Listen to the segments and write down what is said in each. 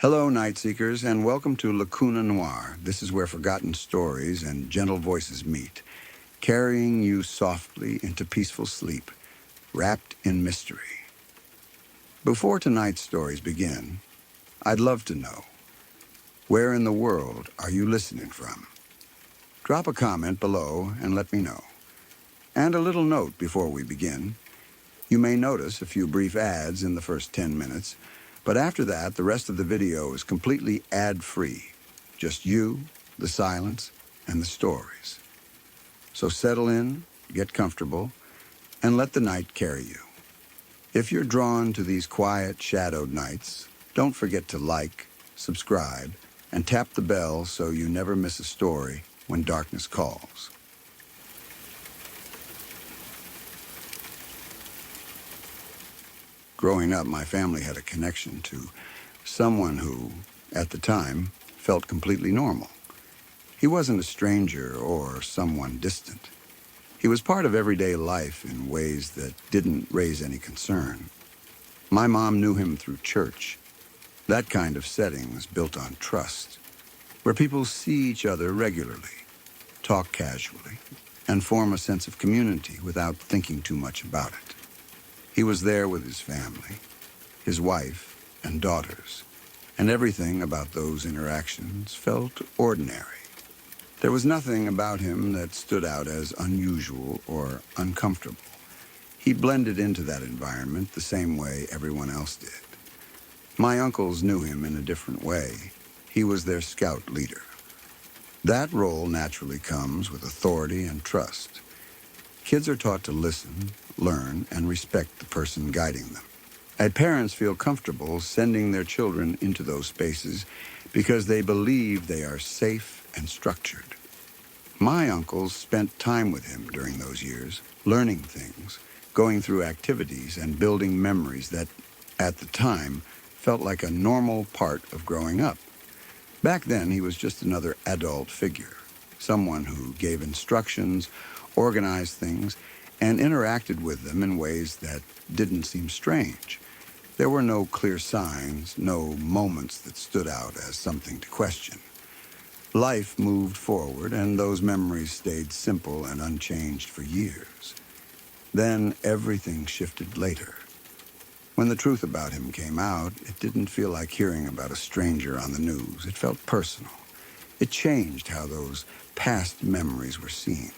Hello, Night Seekers, and welcome to Lacuna Noir. This is where forgotten stories and gentle voices meet, carrying you softly into peaceful sleep, wrapped in mystery. Before tonight's stories begin, I'd love to know, where in the world are you listening from? Drop a comment below and let me know. And a little note before we begin. You may notice a few brief ads in the first 10 minutes, but after that, the rest of the video is completely ad-free. Just you, the silence, and the stories. So settle in, get comfortable, and let the night carry you. If you're drawn to these quiet, shadowed nights, don't forget to like, subscribe, and tap the bell so you never miss a story when darkness calls. Growing up, my family had a connection to someone who, at the time, felt completely normal. He wasn't a stranger or someone distant. He was part of everyday life in ways that didn't raise any concern. My mom knew him through church. That kind of setting was built on trust, where people see each other regularly, talk casually, and form a sense of community without thinking too much about it. He was there with his family, his wife and daughters, and everything about those interactions felt ordinary. There was nothing about him that stood out as unusual or uncomfortable. He blended into that environment the same way everyone else did. My uncles knew him in a different way. He was their scout leader. That role naturally comes with authority and trust. Kids are taught to listen, learn, and respect the person guiding them. And parents feel comfortable sending their children into those spaces because they believe they are safe and structured. My uncles spent time with him during those years, learning things, going through activities, and building memories that, at the time, felt like a normal part of growing up. Back then, he was just another adult figure, someone who gave instructions, organized things, and interacted with them in ways that didn't seem strange. There were no clear signs, no moments that stood out as something to question. Life moved forward, and those memories stayed simple and unchanged for years. Then everything shifted later. When the truth about him came out, it didn't feel like hearing about a stranger on the news. It felt personal. It changed how those past memories were seen.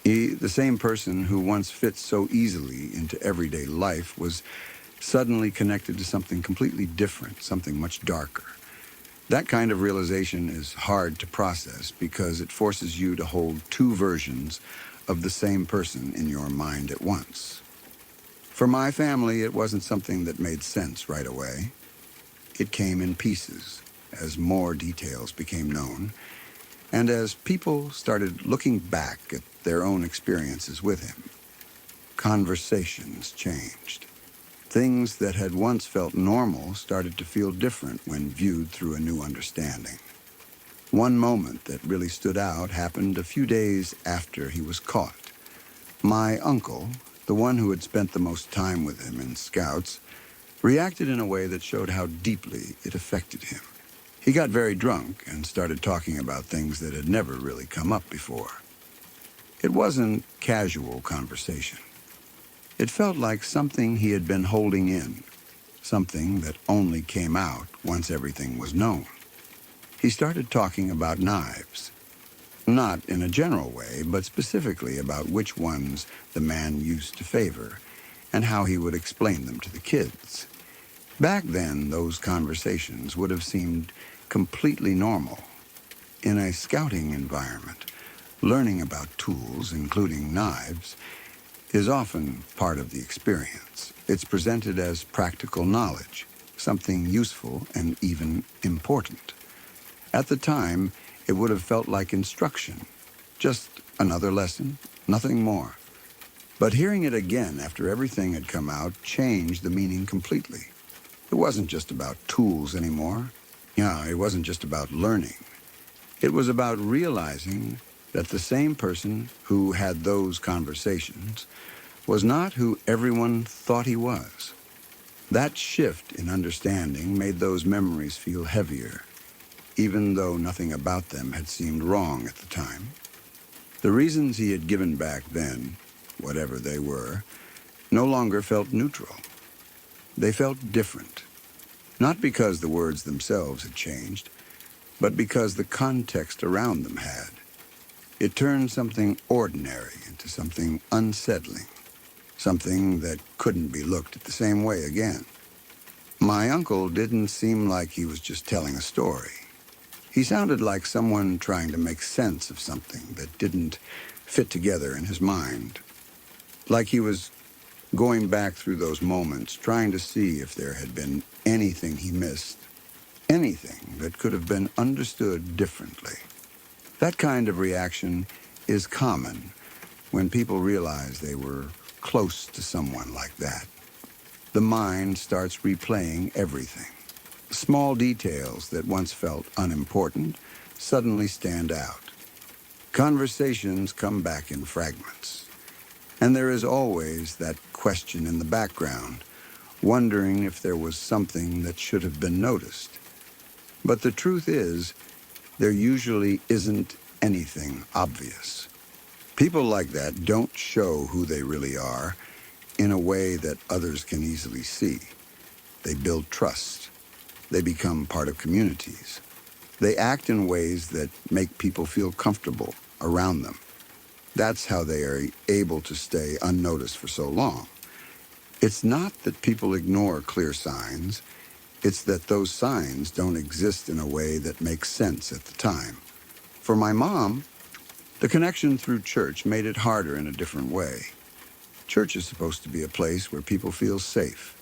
He, the same person who once fit so easily into everyday life, was suddenly connected to something completely different, something much darker. That kind of realization is hard to process because it forces you to hold two versions of the same person in your mind at once. For my family, it wasn't something that made sense right away. It came in pieces as more details became known, and as people started looking back at their own experiences with him. Conversations changed. Things that had once felt normal started to feel different when viewed through a new understanding. One moment that really stood out happened a few days after he was caught. My uncle, the one who had spent the most time with him in Scouts, reacted in a way that showed how deeply it affected him. He got very drunk and started talking about things that had never really come up before. It wasn't casual conversation. It felt like something he had been holding in, something that only came out once everything was known. He started talking about knives. Not in a general way, but specifically about which ones the man used to favor and how he would explain them to the kids. Back then, those conversations would have seemed completely normal. In a scouting environment, learning about tools, including knives, is often part of the experience. It's presented as practical knowledge, something useful and even important. At the time, it would have felt like instruction, just another lesson, nothing more. But hearing it again after everything had come out changed the meaning completely. It wasn't just about tools anymore. It wasn't just about learning. It was about realizing that the same person who had those conversations was not who everyone thought he was. That shift in understanding made those memories feel heavier, even though nothing about them had seemed wrong at the time. The reasons he had given back then, whatever they were, no longer felt neutral. They felt different, not because the words themselves had changed, but because the context around them had. It turned something ordinary into something unsettling, something that couldn't be looked at the same way again. My uncle didn't seem like he was just telling a story. He sounded like someone trying to make sense of something that didn't fit together in his mind. Like he was going back through those moments, trying to see if there had been anything he missed, anything that could have been understood differently. That kind of reaction is common when people realize they were close to someone like that. The mind starts replaying everything. Small details that once felt unimportant suddenly stand out. Conversations come back in fragments. And there is always that question in the background, wondering if there was something that should have been noticed. But the truth is, there usually isn't anything obvious. People like that don't show who they really are in a way that others can easily see. They build trust. They become part of communities. They act in ways that make people feel comfortable around them. That's how they are able to stay unnoticed for so long. It's not that people ignore clear signs. It's that those signs don't exist in a way that makes sense at the time. For my mom, the connection through church made it harder in a different way. Church is supposed to be a place where people feel safe,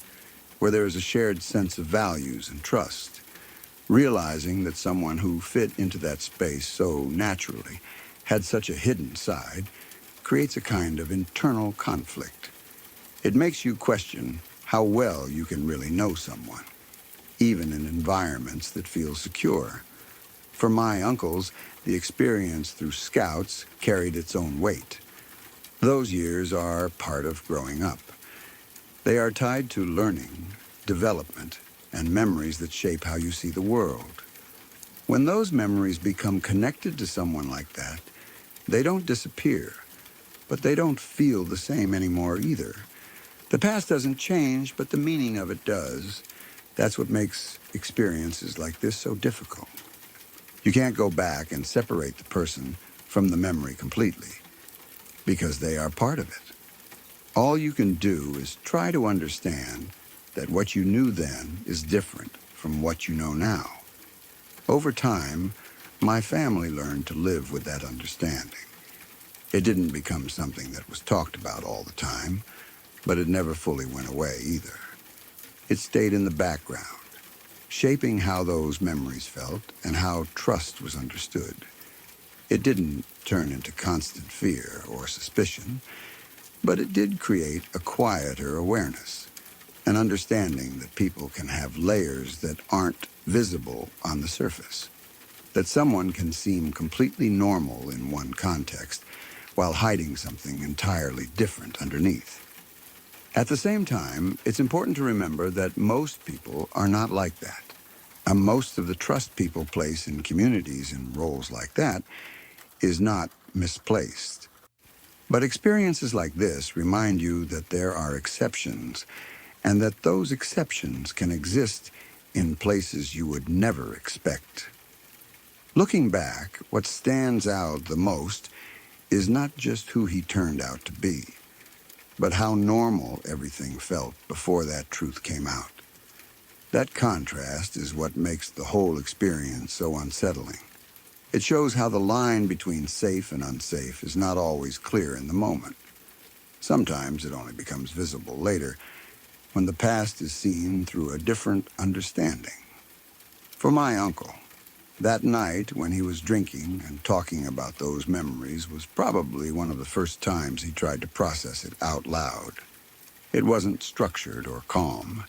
where there is a shared sense of values and trust. Realizing that someone who fit into that space so naturally had such a hidden side creates a kind of internal conflict. It makes you question how well you can really know someone, even in environments that feel secure. For my uncles, the experience through Scouts carried its own weight. Those years are part of growing up. They are tied to learning, development, and memories that shape how you see the world. When those memories become connected to someone like that, they don't disappear, but they don't feel the same anymore either. The past doesn't change, but the meaning of it does. That's what makes experiences like this so difficult. You can't go back and separate the person from the memory completely, because they are part of it. All you can do is try to understand that what you knew then is different from what you know now. Over time, my family learned to live with that understanding. It didn't become something that was talked about all the time, but it never fully went away either. It stayed in the background, shaping how those memories felt and how trust was understood. It didn't turn into constant fear or suspicion, but it did create a quieter awareness, an understanding that people can have layers that aren't visible on the surface, that someone can seem completely normal in one context while hiding something entirely different underneath. At the same time, it's important to remember that most people are not like that. And most of the trust people place in communities in roles like that is not misplaced. But experiences like this remind you that there are exceptions, and that those exceptions can exist in places you would never expect. Looking back, what stands out the most is not just who he turned out to be, but how normal everything felt before that truth came out. That contrast is what makes the whole experience so unsettling. It shows how the line between safe and unsafe is not always clear in the moment. Sometimes it only becomes visible later, when the past is seen through a different understanding. For my uncle, that night when he was drinking and talking about those memories was probably one of the first times he tried to process it out loud. It wasn't structured or calm.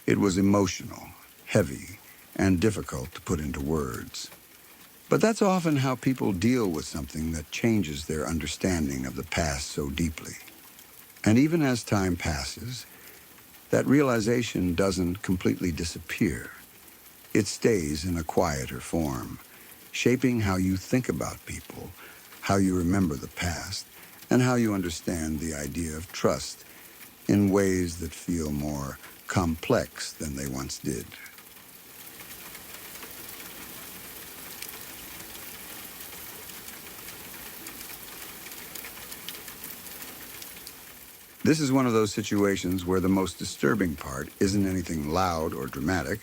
It was emotional, heavy, and difficult to put into words. But that's often how people deal with something that changes their understanding of the past so deeply. And even as time passes, that realization doesn't completely disappear. It stays in a quieter form, shaping how you think about people, how you remember the past, and how you understand the idea of trust in ways that feel more complex than they once did. This is one of those situations where the most disturbing part isn't anything loud or dramatic,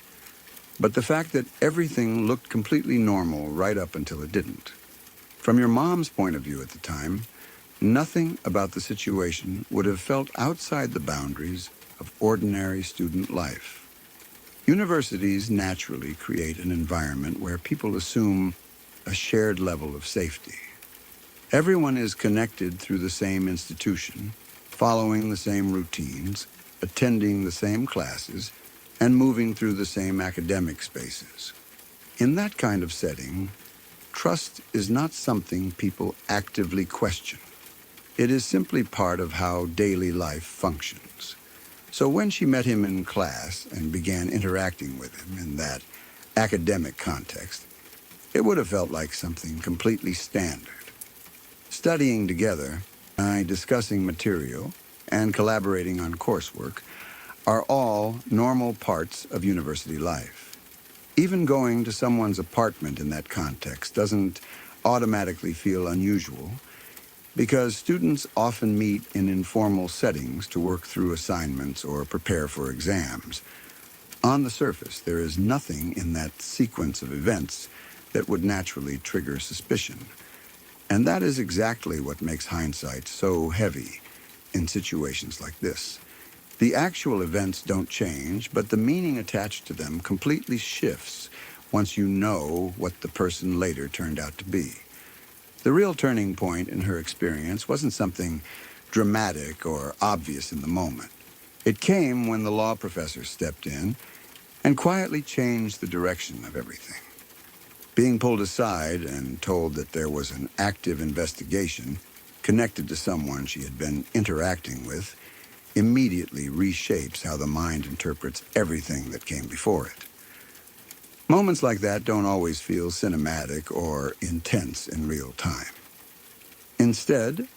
but the fact that everything looked completely normal right up until it didn't. From your mom's point of view at the time, nothing about the situation would have felt outside the boundaries of ordinary student life. Universities naturally create an environment where people assume a shared level of safety. Everyone is connected through the same institution, following the same routines, attending the same classes, and moving through the same academic spaces. In that kind of setting, trust is not something people actively question. It is simply part of how daily life functions. So when she met him in class and began interacting with him in that academic context, it would have felt like something completely standard. Studying together, discussing material, and collaborating on coursework are all normal parts of university life. Even going to someone's apartment in that context doesn't automatically feel unusual because students often meet in informal settings to work through assignments or prepare for exams. On the surface, there is nothing in that sequence of events that would naturally trigger suspicion. And that is exactly what makes hindsight so heavy in situations like this. The actual events don't change, but the meaning attached to them completely shifts once you know what the person later turned out to be. The real turning point in her experience wasn't something dramatic or obvious in the moment. It came when the law professor stepped in and quietly changed the direction of everything. Being pulled aside and told that there was an active investigation connected to someone she had been interacting with immediately reshapes how the mind interprets everything that came before it. Moments like that don't always feel cinematic or intense in real time. Instead,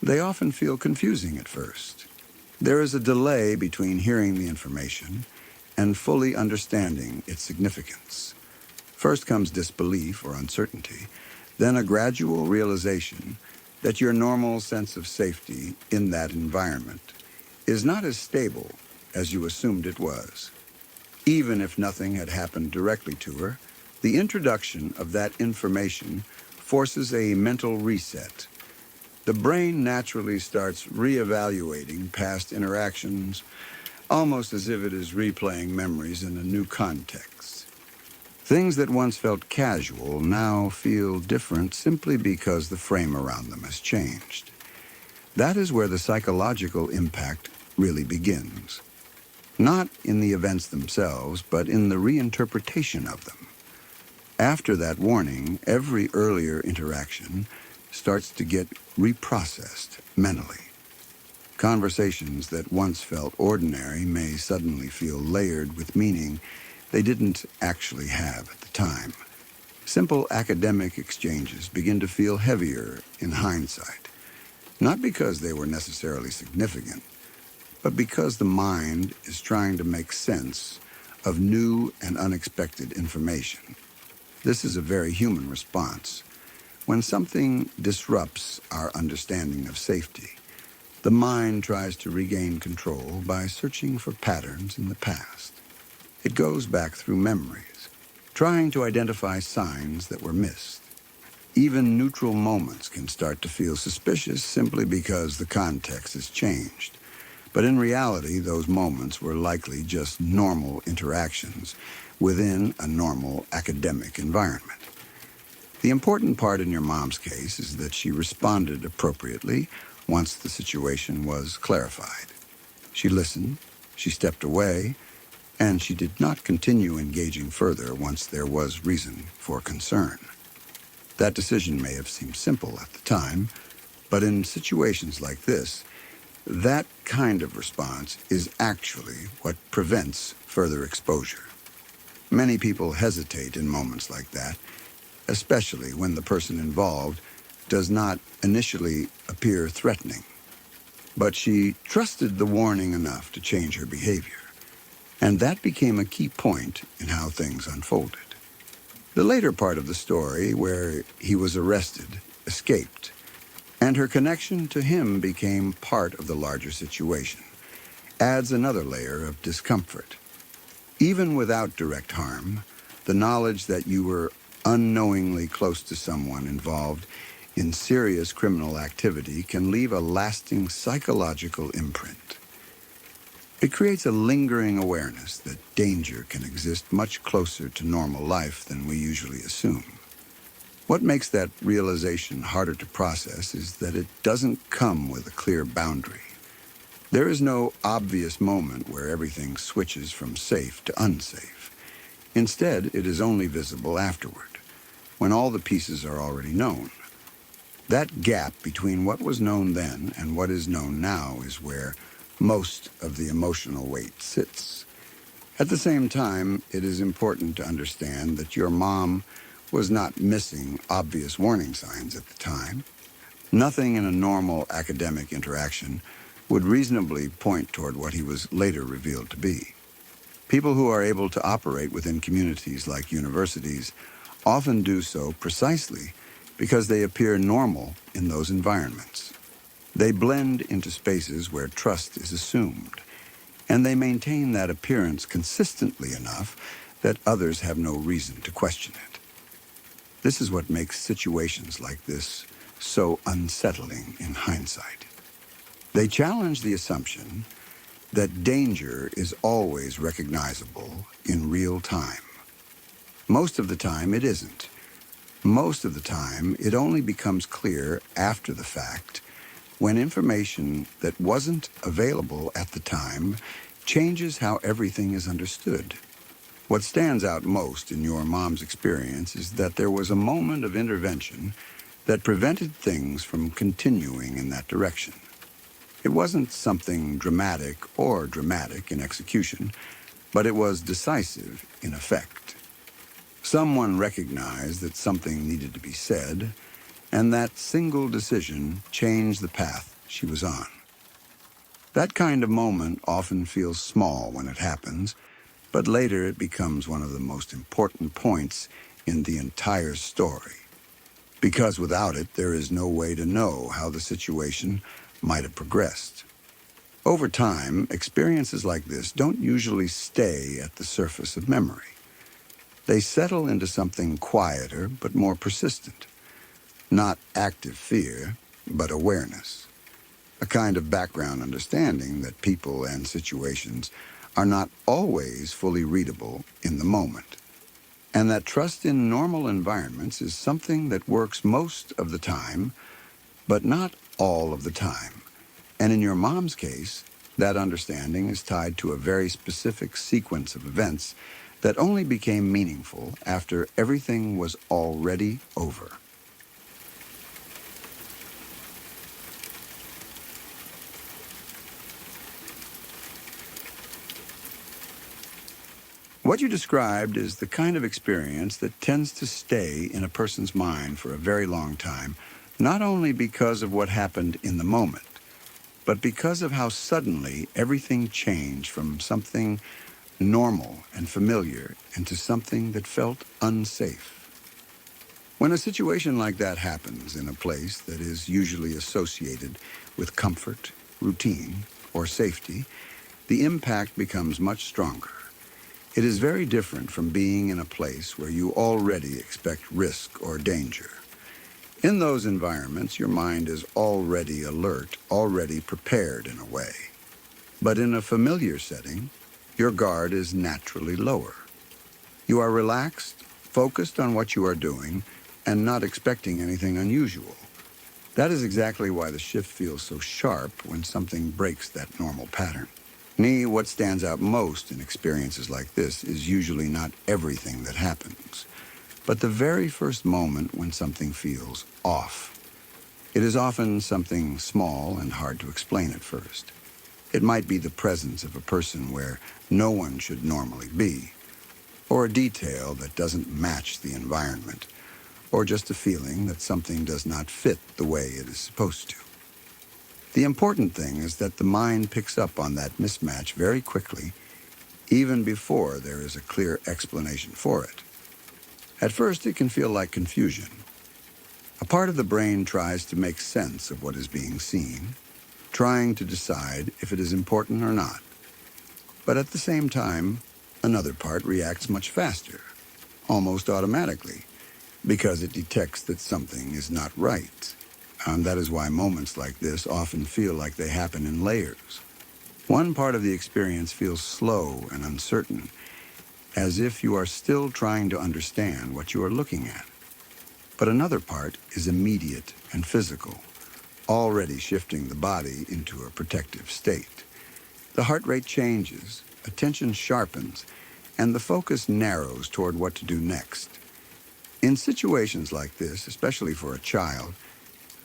they often feel confusing at first. There is a delay between hearing the information and fully understanding its significance. First comes disbelief or uncertainty, then a gradual realization that your normal sense of safety in that environment is not as stable as you assumed it was. Even if nothing had happened directly to her, the introduction of that information forces a mental reset. The brain naturally starts reevaluating past interactions, almost as if it is replaying memories in a new context. Things that once felt casual now feel different simply because the frame around them has changed. That is where the psychological impact really begins. Not in the events themselves, but in the reinterpretation of them. After that warning, every earlier interaction starts to get reprocessed mentally. Conversations that once felt ordinary may suddenly feel layered with meaning they didn't actually have at the time. Simple academic exchanges begin to feel heavier in hindsight, not because they were necessarily significant, but because the mind is trying to make sense of new and unexpected information. This is a very human response. When something disrupts our understanding of safety, the mind tries to regain control by searching for patterns in the past. It goes back through memories, trying to identify signs that were missed. Even neutral moments can start to feel suspicious simply because the context has changed. But in reality, those moments were likely just normal interactions within a normal academic environment. The important part in your mom's case is that she responded appropriately once the situation was clarified. She listened, she stepped away, and she did not continue engaging further once there was reason for concern. That decision may have seemed simple at the time, but in situations like this, That kind of response is actually what prevents further exposure. Many people hesitate in moments like that, especially when the person involved does not initially appear threatening. But she trusted the warning enough to change her behavior, and that became a key point in how things unfolded. The later part of the story, where he was arrested, escaped, and her connection to him became part of the larger situation, adds another layer of discomfort. Even without direct harm, the knowledge that you were unknowingly close to someone involved in serious criminal activity can leave a lasting psychological imprint. It creates a lingering awareness that danger can exist much closer to normal life than we usually assume. What makes that realization harder to process is that it doesn't come with a clear boundary. There is no obvious moment where everything switches from safe to unsafe. Instead, it is only visible afterward, when all the pieces are already known. That gap between what was known then and what is known now is where most of the emotional weight sits. At the same time, it is important to understand that your mom was not missing obvious warning signs at the time. Nothing in a normal academic interaction would reasonably point toward what he was later revealed to be. People who are able to operate within communities like universities often do so precisely because they appear normal in those environments. They blend into spaces where trust is assumed, and they maintain that appearance consistently enough that others have no reason to question it. This is what makes situations like this so unsettling in hindsight. They challenge the assumption that danger is always recognizable in real time. Most of the time, it isn't. Most of the time, it only becomes clear after the fact, when information that wasn't available at the time changes how everything is understood. What stands out most in your mom's experience is that there was a moment of intervention that prevented things from continuing in that direction. It wasn't something dramatic or dramatic in execution, but it was decisive in effect. Someone recognized that something needed to be said, and that single decision changed the path she was on. That kind of moment often feels small when it happens, but later it becomes one of the most important points in the entire story. Because without it, there is no way to know how the situation might have progressed. Over time, experiences like this don't usually stay at the surface of memory. They settle into something quieter but more persistent. Not active fear, but awareness. A kind of background understanding that people and situations are not always fully readable in the moment. And that trust in normal environments is something that works most of the time, but not all of the time. And in your mom's case, that understanding is tied to a very specific sequence of events that only became meaningful after everything was already over. What you described is the kind of experience that tends to stay in a person's mind for a very long time, not only because of what happened in the moment, but because of how suddenly everything changed from something normal and familiar into something that felt unsafe. When a situation like that happens in a place that is usually associated with comfort, routine, or safety, the impact becomes much stronger. It is very different from being in a place where you already expect risk or danger. In those environments, your mind is already alert, already prepared in a way. But in a familiar setting, your guard is naturally lower. You are relaxed, focused on what you are doing, and not expecting anything unusual. That is exactly why the shift feels so sharp when something breaks that normal pattern. What stands out most in experiences like this is usually not everything that happens, but the very first moment when something feels off. It is often something small and hard to explain at first. It might be the presence of a person where no one should normally be, or a detail that doesn't match the environment, or just a feeling that something does not fit the way it is supposed to. The important thing is that the mind picks up on that mismatch very quickly, even before there is a clear explanation for it. At first, it can feel like confusion. A part of the brain tries to make sense of what is being seen, trying to decide if it is important or not. But at the same time, another part reacts much faster, almost automatically, because it detects that something is not right. That is why moments like this often feel like they happen in layers. One part of the experience feels slow and uncertain, as if you are still trying to understand what you are looking at. But another part is immediate and physical, already shifting the body into a protective state. The heart rate changes, attention sharpens, and the focus narrows toward what to do next. In situations like this, especially for a child,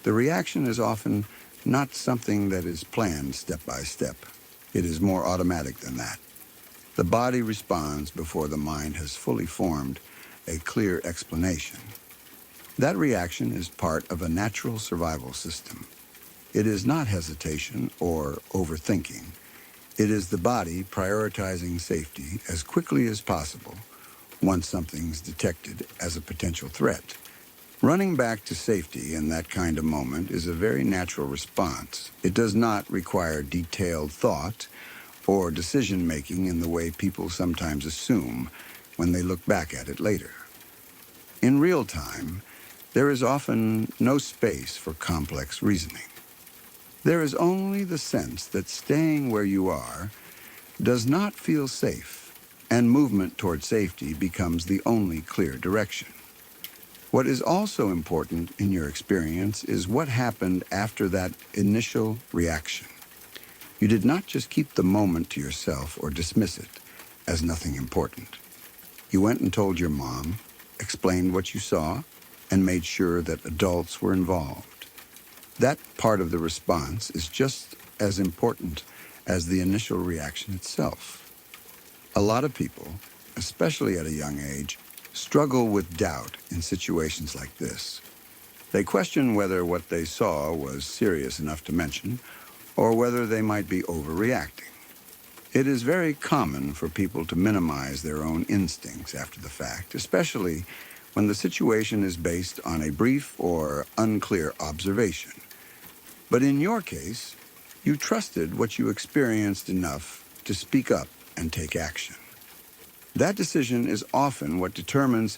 the reaction is often not something that is planned step by step. It is more automatic than that. The body responds before the mind has fully formed a clear explanation. That reaction is part of a natural survival system. It is not hesitation or overthinking. It is the body prioritizing safety as quickly as possible once something's detected as a potential threat. Running back to safety in that kind of moment is a very natural response. It does not require detailed thought or decision-making in the way people sometimes assume when they look back at it later. In real time, there is often no space for complex reasoning. There is only the sense that staying where you are does not feel safe, and movement toward safety becomes the only clear direction. What is also important in your experience is what happened after that initial reaction. You did not just keep the moment to yourself or dismiss it as nothing important. You went and told your mom, explained what you saw, and made sure that adults were involved. That part of the response is just as important as the initial reaction itself. A lot of people, especially at a young age, struggle with doubt in situations like this. They question whether what they saw was serious enough to mention, or whether they might be overreacting. It is very common for people to minimize their own instincts after the fact, especially when the situation is based on a brief or unclear observation. But in your case, you trusted what you experienced enough to speak up and take action. That decision is often what determines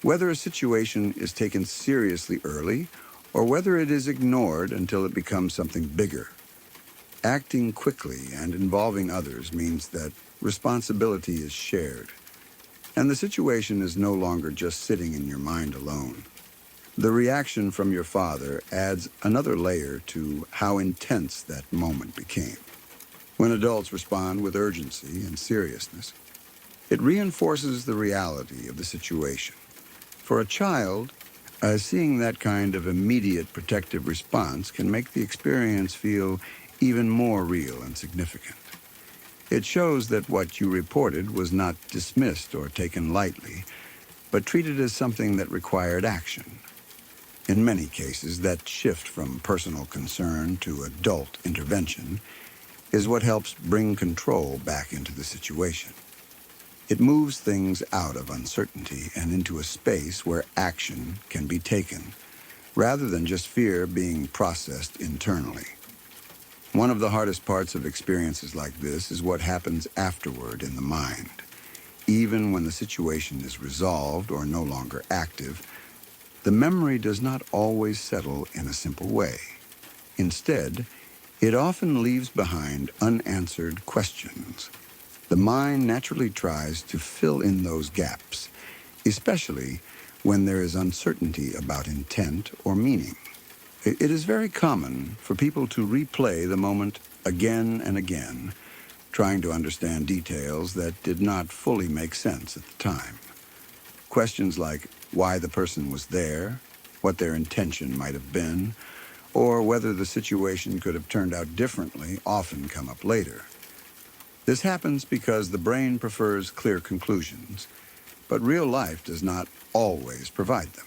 whether a situation is taken seriously early or whether it is ignored until it becomes something bigger. Acting quickly and involving others means that responsibility is shared, and the situation is no longer just sitting in your mind alone. The reaction from your father adds another layer to how intense that moment became. When adults respond with urgency and seriousness, it reinforces the reality of the situation. For a child, seeing that kind of immediate protective response can make the experience feel even more real and significant. It shows that what you reported was not dismissed or taken lightly, but treated as something that required action. In many cases, that shift from personal concern to adult intervention is what helps bring control back into the situation. It moves things out of uncertainty and into a space where action can be taken, rather than just fear being processed internally. One of the hardest parts of experiences like this is what happens afterward in the mind. Even when the situation is resolved or no longer active, the memory does not always settle in a simple way. Instead, it often leaves behind unanswered questions. The mind naturally tries to fill in those gaps, especially when there is uncertainty about intent or meaning. It is very common for people to replay the moment again and again, trying to understand details that did not fully make sense at the time. Questions like why the person was there, what their intention might have been, or whether the situation could have turned out differently often come up later. This happens because the brain prefers clear conclusions, but real life does not always provide them.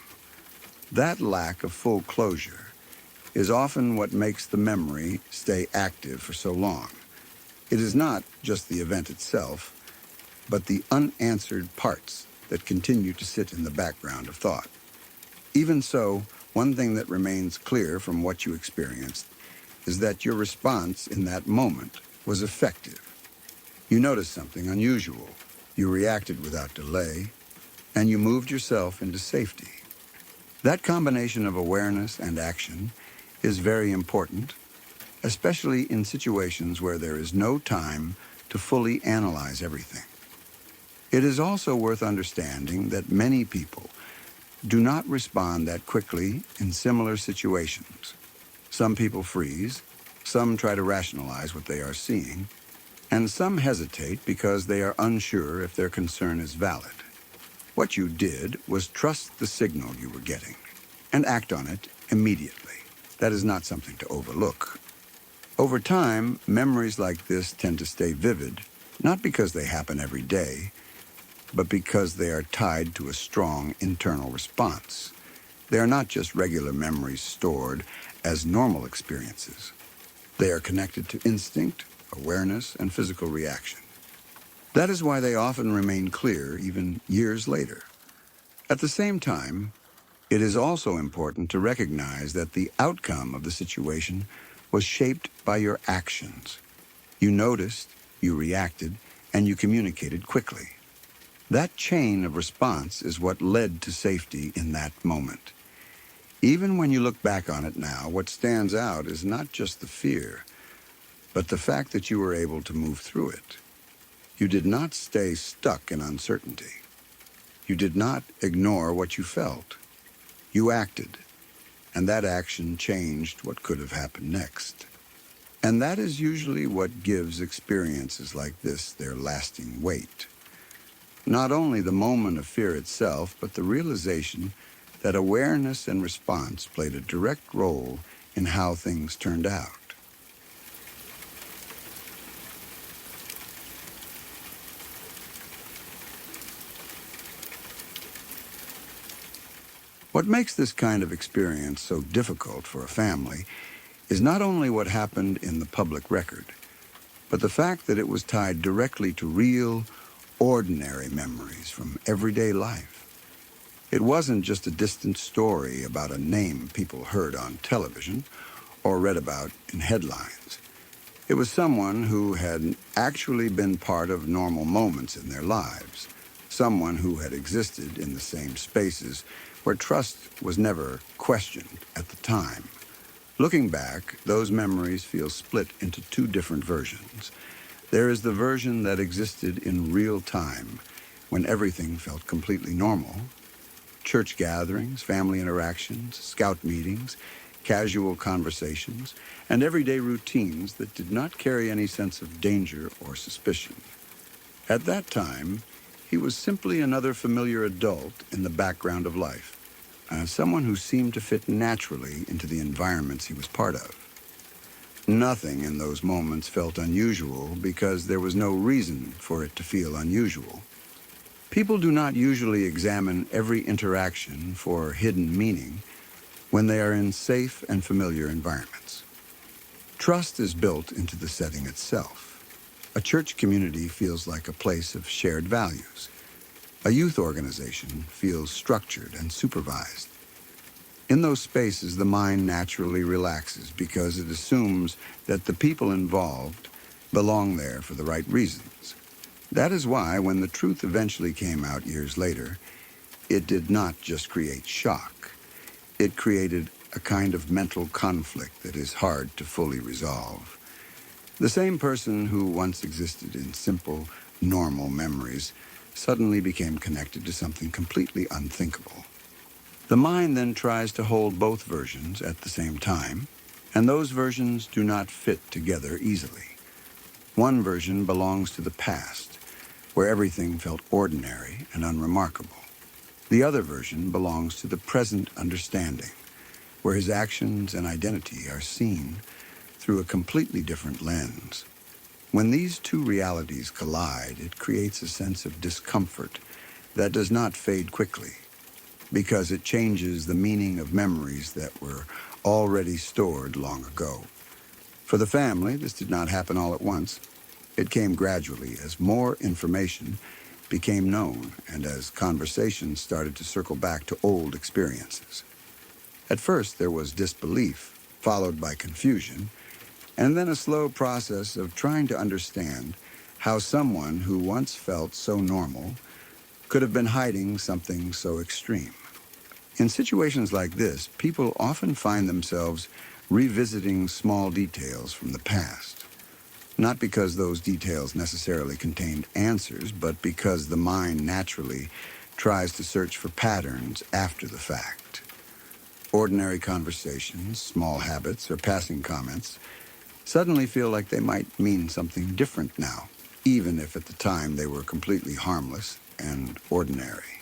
That lack of full closure is often what makes the memory stay active for so long. It is not just the event itself, but the unanswered parts that continue to sit in the background of thought. Even so, one thing that remains clear from what you experienced is that your response in that moment was effective. You noticed something unusual, you reacted without delay, and you moved yourself into safety. That combination of awareness and action is very important, especially in situations where there is no time to fully analyze everything. It is also worth understanding that many people do not respond that quickly in similar situations. Some people freeze, some try to rationalize what they are seeing, and some hesitate because they are unsure if their concern is valid. What you did was trust the signal you were getting and act on it immediately. That is not something to overlook. Over time, memories like this tend to stay vivid, not because they happen every day, but because they are tied to a strong internal response. They are not just regular memories stored as normal experiences. They are connected to instinct, awareness, and physical reaction. That is why they often remain clear even years later. At the same time, it is also important to recognize that the outcome of the situation was shaped by your actions. You noticed, you reacted, and you communicated quickly. That chain of response is what led to safety in that moment. Even when you look back on it now, what stands out is not just the fear, but the fact that you were able to move through it. You did not stay stuck in uncertainty. You did not ignore what you felt. You acted, and that action changed what could have happened next. And that is usually what gives experiences like this their lasting weight. Not only the moment of fear itself, but the realization that awareness and response played a direct role in how things turned out. What makes this kind of experience so difficult for a family is not only what happened in the public record, but the fact that it was tied directly to real, ordinary memories from everyday life. It wasn't just a distant story about a name people heard on television or read about in headlines. It was someone who had actually been part of normal moments in their lives, someone who had existed in the same spaces where trust was never questioned at the time. Looking back, those memories feel split into two different versions. There is the version that existed in real time, when everything felt completely normal. Church gatherings, family interactions, scout meetings, casual conversations, and everyday routines that did not carry any sense of danger or suspicion. At that time, he was simply another familiar adult in the background of life, someone who seemed to fit naturally into the environments he was part of. Nothing in those moments felt unusual because there was no reason for it to feel unusual. People do not usually examine every interaction for hidden meaning when they are in safe and familiar environments. Trust is built into the setting itself. A church community feels like a place of shared values. A youth organization feels structured and supervised. In those spaces, the mind naturally relaxes because it assumes that the people involved belong there for the right reasons. That is why, when the truth eventually came out years later, it did not just create shock. It created a kind of mental conflict that is hard to fully resolve. The same person who once existed in simple, normal memories suddenly became connected to something completely unthinkable. The mind then tries to hold both versions at the same time, and those versions do not fit together easily. One version belongs to the past, where everything felt ordinary and unremarkable. The other version belongs to the present understanding, where his actions and identity are seen through a completely different lens. When these two realities collide, it creates a sense of discomfort that does not fade quickly, because it changes the meaning of memories that were already stored long ago. For the family, this did not happen all at once. It came gradually as more information became known and as conversations started to circle back to old experiences. At first, there was disbelief, followed by confusion, and then a slow process of trying to understand how someone who once felt so normal could have been hiding something so extreme. In situations like this, people often find themselves revisiting small details from the past. Not because those details necessarily contained answers, but because the mind naturally tries to search for patterns after the fact. Ordinary conversations, small habits, or passing comments suddenly feel like they might mean something different now, even if at the time they were completely harmless and ordinary.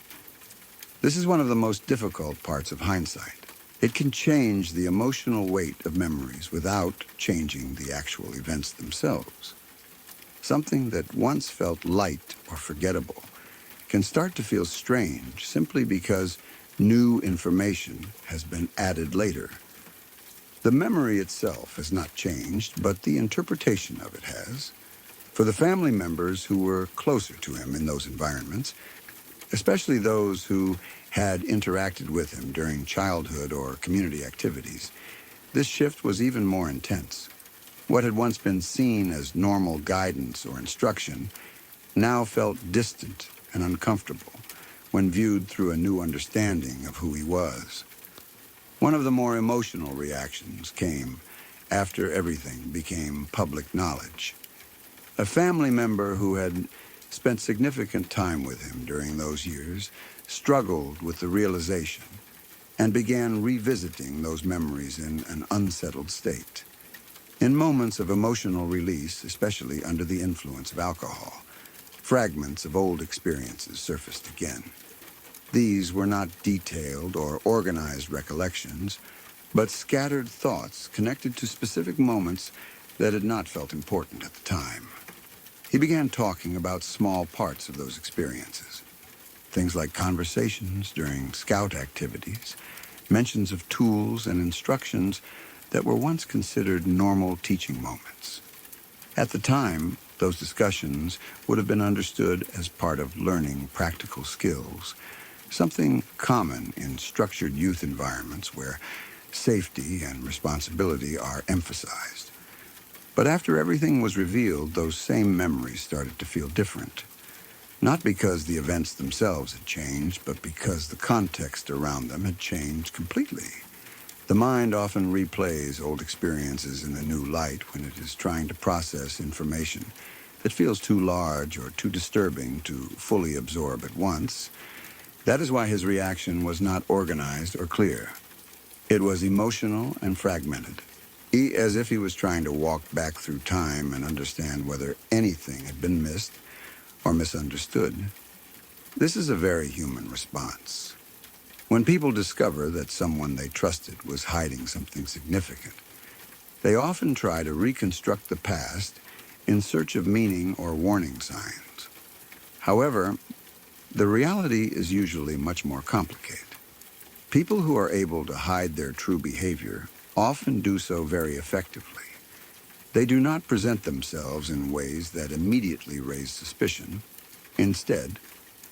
This is one of the most difficult parts of hindsight. It can change the emotional weight of memories without changing the actual events themselves. Something that once felt light or forgettable can start to feel strange simply because new information has been added later. The memory itself has not changed, but the interpretation of it has. For the family members who were closer to him in those environments, especially those who had interacted with him during childhood or community activities, this shift was even more intense. What had once been seen as normal guidance or instruction now felt distant and uncomfortable when viewed through a new understanding of who he was. One of the more emotional reactions came after everything became public knowledge. A family member who had spent significant time with him during those years struggled with the realization and began revisiting those memories in an unsettled state. In moments of emotional release, especially under the influence of alcohol, fragments of old experiences surfaced again. These were not detailed or organized recollections, but scattered thoughts connected to specific moments that had not felt important at the time. He began talking about small parts of those experiences. Things like conversations during scout activities, mentions of tools and instructions that were once considered normal teaching moments. At the time, those discussions would have been understood as part of learning practical skills, something common in structured youth environments where safety and responsibility are emphasized. But after everything was revealed, those same memories started to feel different. Not because the events themselves had changed, but because the context around them had changed completely. The mind often replays old experiences in a new light when it is trying to process information that feels too large or too disturbing to fully absorb at once. That is why his reaction was not organized or clear. It was emotional and fragmented, as if he was trying to walk back through time and understand whether anything had been missed or misunderstood. This is a very human response. When people discover that someone they trusted was hiding something significant, they often try to reconstruct the past in search of meaning or warning signs. However, the reality is usually much more complicated. People who are able to hide their true behavior often do so very effectively. They do not present themselves in ways that immediately raise suspicion. Instead,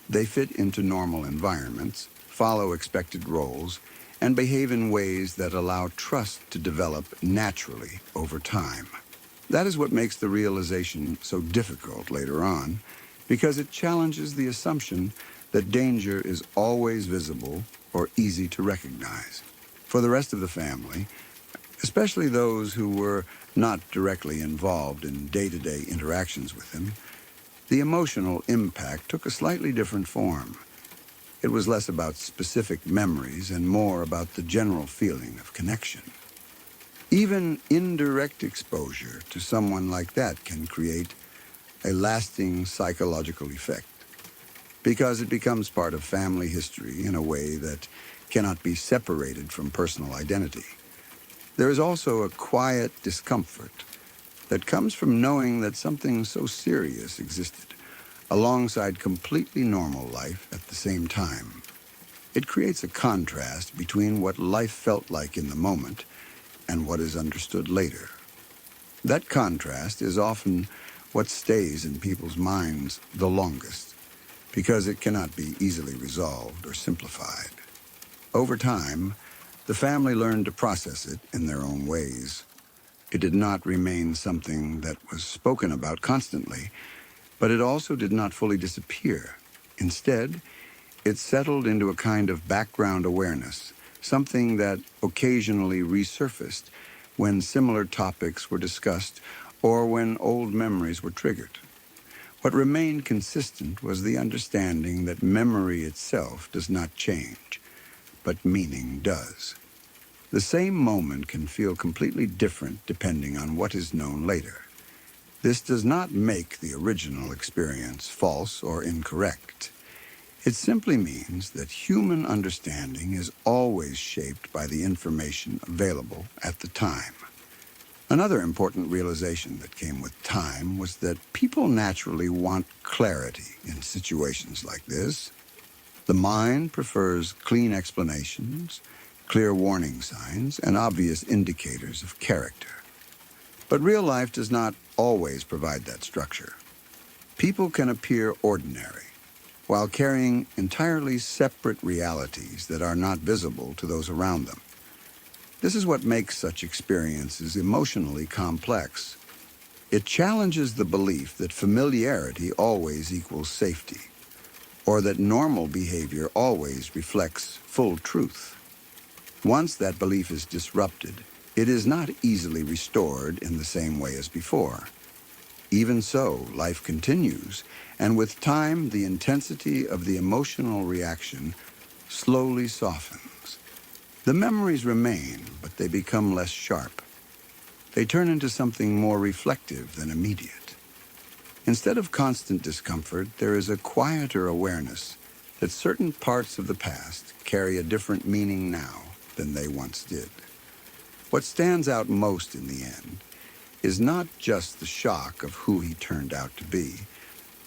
they fit into normal environments, follow expected roles, and behave in ways that allow trust to develop naturally over time. That is what makes the realization so difficult later on, because it challenges the assumption that danger is always visible or easy to recognize. For the rest of the family, especially those who were not directly involved in day-to-day interactions with him, the emotional impact took a slightly different form. It was less about specific memories and more about the general feeling of connection. Even indirect exposure to someone like that can create a lasting psychological effect, because it becomes part of family history in a way that cannot be separated from personal identity. There is also a quiet discomfort that comes from knowing that something so serious existed alongside completely normal life at the same time. It creates a contrast between what life felt like in the moment and what is understood later. That contrast is often what stays in people's minds the longest, because it cannot be easily resolved or simplified. Over time, the family learned to process it in their own ways. It did not remain something that was spoken about constantly, but it also did not fully disappear. Instead, it settled into a kind of background awareness, something that occasionally resurfaced when similar topics were discussed or when old memories were triggered. What remained consistent was the understanding that memory itself does not change, but meaning does. The same moment can feel completely different depending on what is known later. This does not make the original experience false or incorrect. It simply means that human understanding is always shaped by the information available at the time. Another important realization that came with time was that people naturally want clarity in situations like this. The mind prefers clean explanations, clear warning signs, and obvious indicators of character. But real life does not always provide that structure. People can appear ordinary, while carrying entirely separate realities that are not visible to those around them. This is what makes such experiences emotionally complex. It challenges the belief that familiarity always equals safety, or that normal behavior always reflects full truth. Once that belief is disrupted, it is not easily restored in the same way as before. Even so, life continues, and with time, the intensity of the emotional reaction slowly softens. The memories remain, but they become less sharp. They turn into something more reflective than immediate. Instead of constant discomfort, there is a quieter awareness that certain parts of the past carry a different meaning now than they once did. What stands out most in the end is not just the shock of who he turned out to be,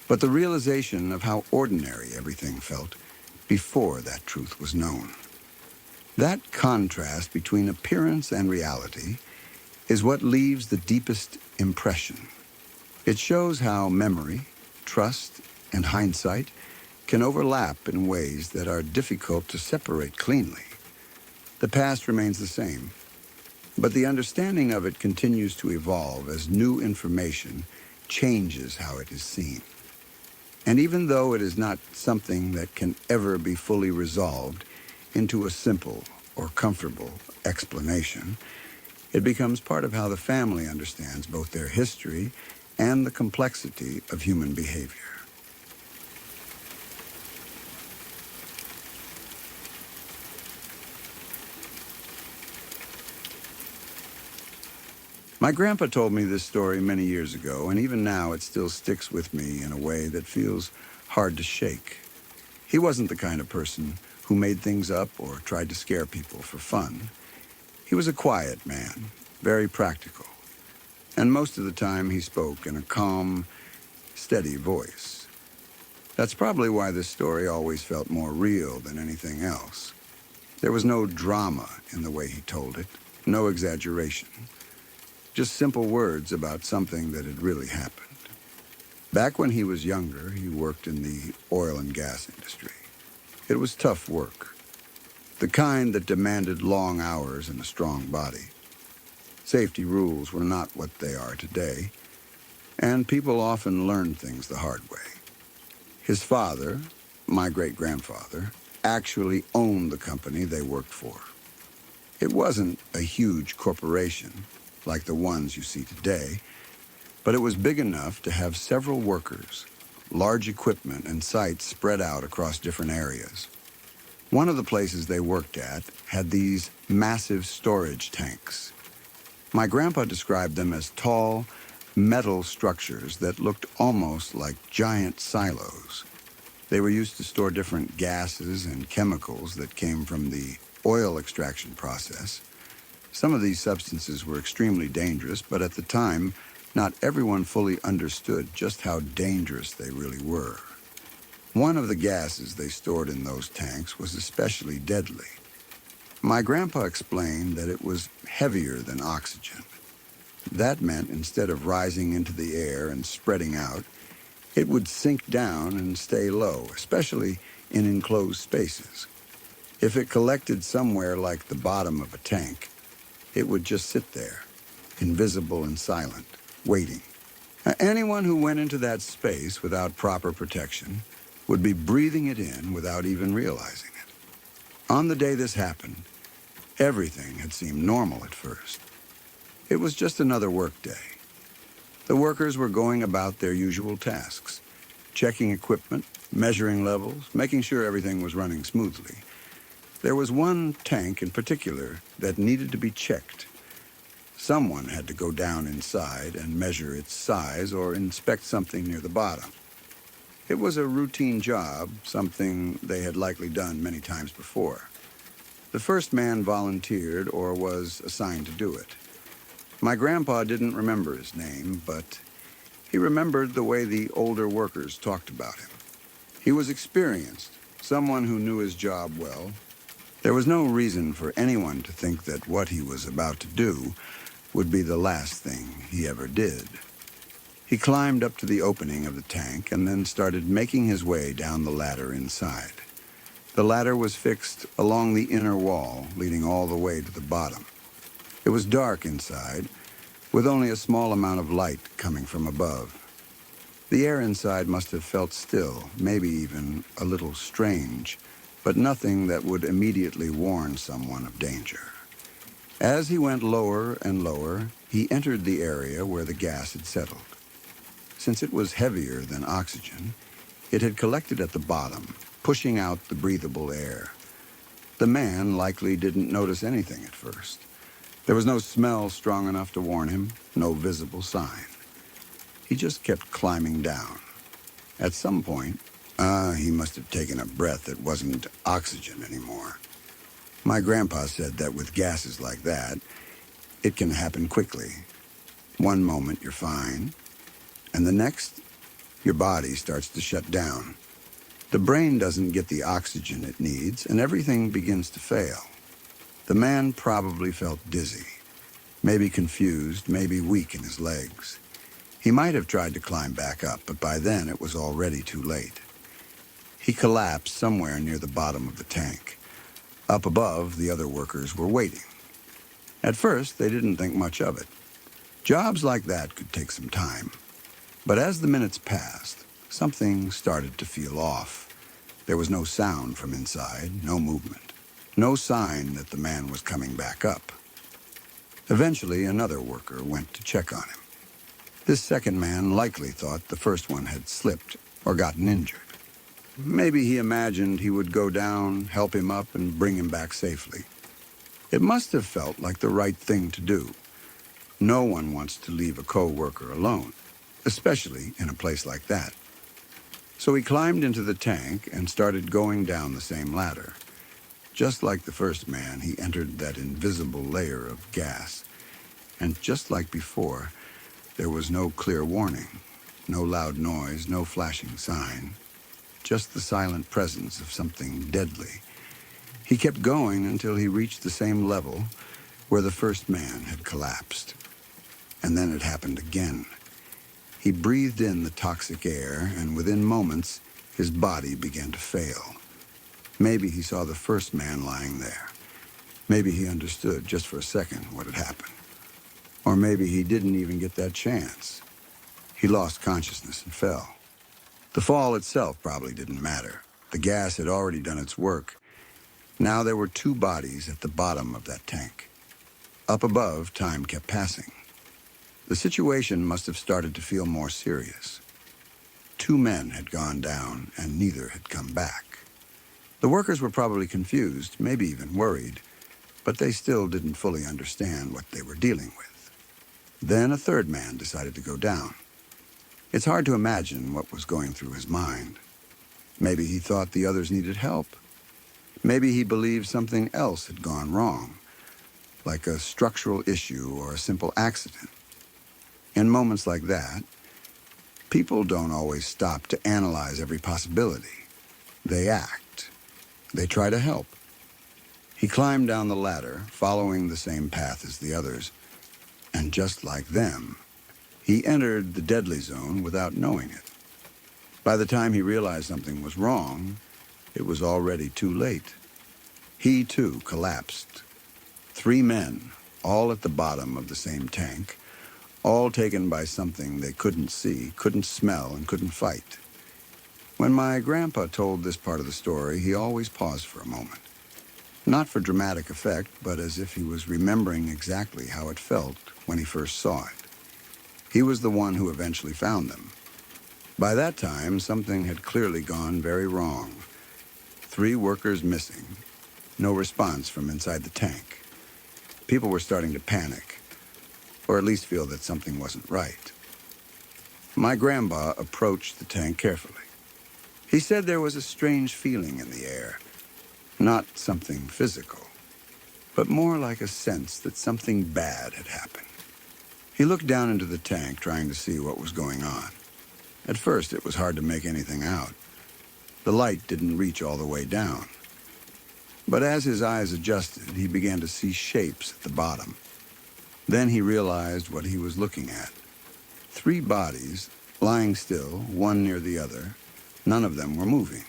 but the realization of how ordinary everything felt before that truth was known. That contrast between appearance and reality is what leaves the deepest impression. It shows how memory, trust, and hindsight can overlap in ways that are difficult to separate cleanly. The past remains the same, but the understanding of it continues to evolve as new information changes how it is seen. And even though it is not something that can ever be fully resolved into a simple or comfortable explanation, it becomes part of how the family understands both their history and the complexity of human behavior. My grandpa told me this story many years ago, and even now it still sticks with me in a way that feels hard to shake. He wasn't the kind of person who made things up or tried to scare people for fun. He was a quiet man, very practical, and most of the time he spoke in a calm, steady voice. That's probably why this story always felt more real than anything else. There was no drama in the way he told it, no exaggeration. Just simple words about something that had really happened. Back when he was younger, he worked in the oil and gas industry. It was tough work, the kind that demanded long hours and a strong body. Safety rules were not what they are today, and people often learned things the hard way. His father, my great-grandfather, actually owned the company they worked for. It wasn't a huge corporation like the ones you see today, but it was big enough to have several workers, large equipment, and sites spread out across different areas. One of the places they worked at had these massive storage tanks. My grandpa described them as tall, metal structures that looked almost like giant silos. They were used to store different gases and chemicals that came from the oil extraction process. Some of these substances were extremely dangerous, but at the time, not everyone fully understood just how dangerous they really were. One of the gases they stored in those tanks was especially deadly. My grandpa explained that it was heavier than oxygen. That meant instead of rising into the air and spreading out, it would sink down and stay low, especially in enclosed spaces. If it collected somewhere like the bottom of a tank, it would just sit there, invisible and silent, waiting. Anyone who went into that space without proper protection would be breathing it in without even realizing it. On the day this happened, everything had seemed normal at first. It was just another work day. The workers were going about their usual tasks, checking equipment, measuring levels, making sure everything was running smoothly. There was one tank in particular that needed to be checked. Someone had to go down inside and measure its size or inspect something near the bottom. It was a routine job, something they had likely done many times before. The first man volunteered or was assigned to do it. My grandpa didn't remember his name, but he remembered the way the older workers talked about him. He was experienced, someone who knew his job well. There was no reason for anyone to think that what he was about to do would be the last thing he ever did. He climbed up to the opening of the tank and then started making his way down the ladder inside. The ladder was fixed along the inner wall, leading all the way to the bottom. It was dark inside, with only a small amount of light coming from above. The air inside must have felt still, maybe even a little strange, but nothing that would immediately warn someone of danger. As he went lower and lower, he entered the area where the gas had settled. Since it was heavier than oxygen, it had collected at the bottom, pushing out the breathable air. The man likely didn't notice anything at first. There was no smell strong enough to warn him, no visible sign. He just kept climbing down. At some point, he must have taken a breath that wasn't oxygen anymore. My grandpa said that with gases like that, it can happen quickly. One moment you're fine, and the next, your body starts to shut down. The brain doesn't get the oxygen it needs, and everything begins to fail. The man probably felt dizzy, maybe confused, maybe weak in his legs. He might have tried to climb back up, but by then it was already too late. He collapsed somewhere near the bottom of the tank. Up above, the other workers were waiting. At first, they didn't think much of it. Jobs like that could take some time. But as the minutes passed, something started to feel off. There was no sound from inside, no movement. No sign that the man was coming back up. Eventually, another worker went to check on him. This second man likely thought the first one had slipped or gotten injured. Maybe he imagined he would go down, help him up, and bring him back safely. It must have felt like the right thing to do. No one wants to leave a co-worker alone, especially in a place like that. So he climbed into the tank and started going down the same ladder. Just like the first man, he entered that invisible layer of gas. And just like before, there was no clear warning, no loud noise, no flashing sign, just the silent presence of something deadly. He kept going until he reached the same level where the first man had collapsed. And then it happened again. He breathed in the toxic air, and within moments, his body began to fail. Maybe he saw the first man lying there. Maybe he understood just for a second what had happened. Or maybe he didn't even get that chance. He lost consciousness and fell. The fall itself probably didn't matter. The gas had already done its work. Now there were two bodies at the bottom of that tank. Up above, time kept passing. The situation must have started to feel more serious. Two men had gone down, and neither had come back. The workers were probably confused, maybe even worried, but they still didn't fully understand what they were dealing with. Then a third man decided to go down. It's hard to imagine what was going through his mind. Maybe he thought the others needed help. Maybe he believed something else had gone wrong, like a structural issue or a simple accident. In moments like that, people don't always stop to analyze every possibility. They act. They try to help. He climbed down the ladder, following the same path as the others, and just like them, he entered the deadly zone without knowing it. By the time he realized something was wrong, it was already too late. He, too, collapsed. 3 men, all at the bottom of the same tank, all taken by something they couldn't see, couldn't smell, and couldn't fight. When my grandpa told this part of the story, he always paused for a moment. Not for dramatic effect, but as if he was remembering exactly how it felt when he first saw it. He was the one who eventually found them. By that time, something had clearly gone very wrong. 3 workers missing. No response from inside the tank. People were starting to panic, or at least feel that something wasn't right. My grandpa approached the tank carefully. He said there was a strange feeling in the air. Not something physical, but more like a sense that something bad had happened. He looked down into the tank, trying to see what was going on. At first, it was hard to make anything out. The light didn't reach all the way down. But as his eyes adjusted, he began to see shapes at the bottom. Then he realized what he was looking at. 3 bodies, lying still, one near the other. None of them were moving.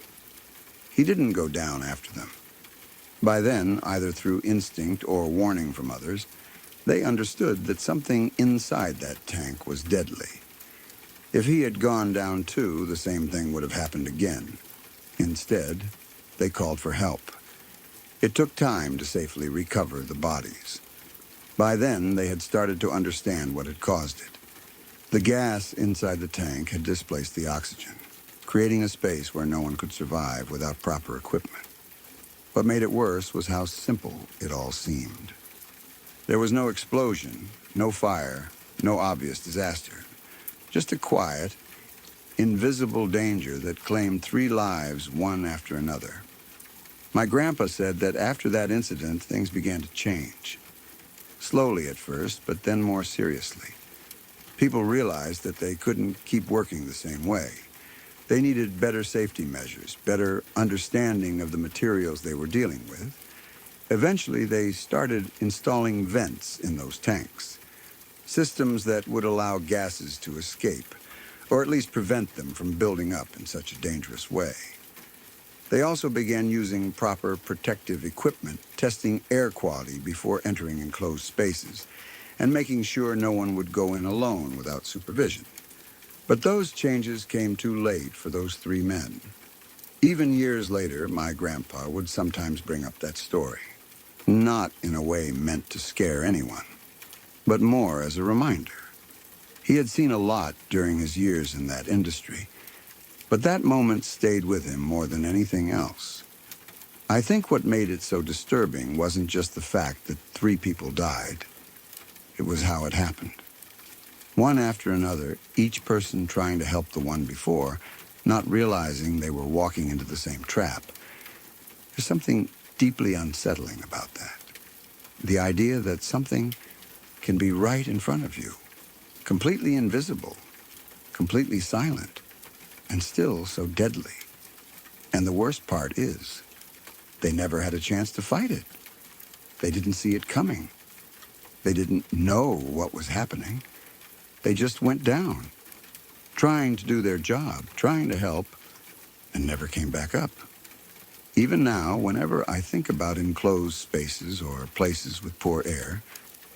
He didn't go down after them. By then, either through instinct or warning from others, they understood that something inside that tank was deadly. If he had gone down too, the same thing would have happened again. Instead, they called for help. It took time to safely recover the bodies. By then, they had started to understand what had caused it. The gas inside the tank had displaced the oxygen, creating a space where no one could survive without proper equipment. What made it worse was how simple it all seemed. There was no explosion, no fire, no obvious disaster. Just a quiet, invisible danger that claimed 3 lives, one after another. My grandpa said that after that incident, things began to change. Slowly at first, but then more seriously. People realized that they couldn't keep working the same way. They needed better safety measures, better understanding of the materials they were dealing with. Eventually, they started installing vents in those tanks. Systems that would allow gases to escape, or at least prevent them from building up in such a dangerous way. They also began using proper protective equipment, testing air quality before entering enclosed spaces, and making sure no one would go in alone without supervision. But those changes came too late for those 3 men. Even years later, my grandpa would sometimes bring up that story, not in a way meant to scare anyone, but more as a reminder. He had seen a lot during his years in that industry, but that moment stayed with him more than anything else. I think what made it so disturbing wasn't just the fact that 3 people died. It was how it happened. One after another, each person trying to help the one before, not realizing they were walking into the same trap. There's something deeply unsettling about that. The idea that something can be right in front of you, completely invisible, completely silent, and still so deadly. And the worst part is, they never had a chance to fight it. They didn't see it coming. They didn't know what was happening. They just went down, trying to do their job, trying to help, and never came back up. Even now, whenever I think about enclosed spaces or places with poor air,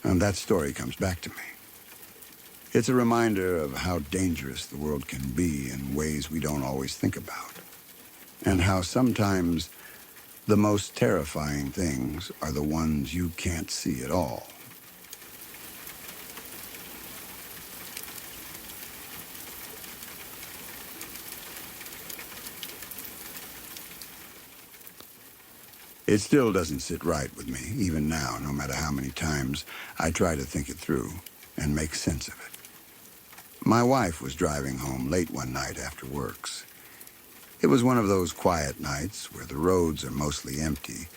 that story comes back to me. It's a reminder of how dangerous the world can be in ways we don't always think about, and how sometimes the most terrifying things are the ones you can't see at all. It still doesn't sit right with me, even now, no matter how many times I try to think it through and make sense of it. My wife was driving home late one night after works. It was one of those quiet nights where the roads are mostly empty,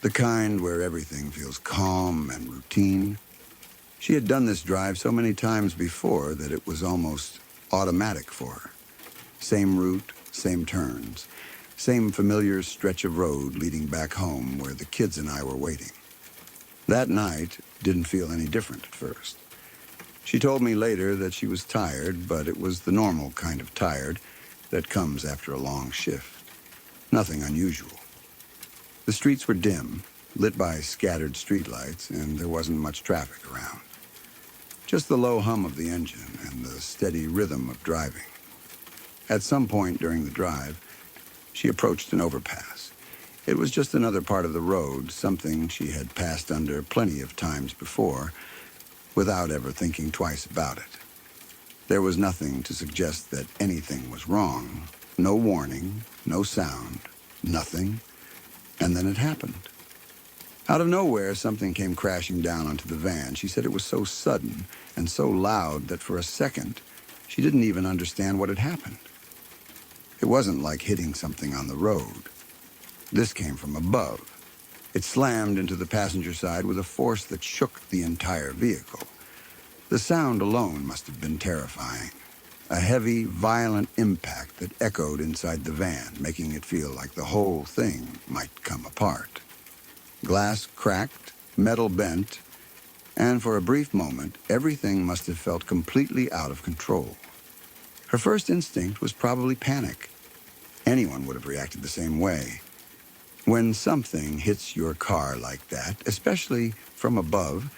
the kind where everything feels calm and routine. She had done this drive so many times before that it was almost automatic for her. Same route, same turns, same familiar stretch of road leading back home where the kids and I were waiting. That night didn't feel any different at first. She told me later that she was tired, but it was the normal kind of tired that comes after a long shift. Nothing unusual. The streets were dim, lit by scattered streetlights, and there wasn't much traffic around. Just the low hum of the engine and the steady rhythm of driving. At some point during the drive, she approached an overpass. It was just another part of the road, something she had passed under plenty of times before, without ever thinking twice about it. There was nothing to suggest that anything was wrong. No warning, no sound, nothing. And then it happened. Out of nowhere, something came crashing down onto the van. She said it was so sudden and so loud that for a second, she didn't even understand what had happened. It wasn't like hitting something on the road. This came from above. It slammed into the passenger side with a force that shook the entire vehicle. The sound alone must have been terrifying. A heavy, violent impact that echoed inside the van, making it feel like the whole thing might come apart. Glass cracked, metal bent, and for a brief moment, everything must have felt completely out of control. Her first instinct was probably panic. Anyone would have reacted the same way. When something hits your car like that, especially from above,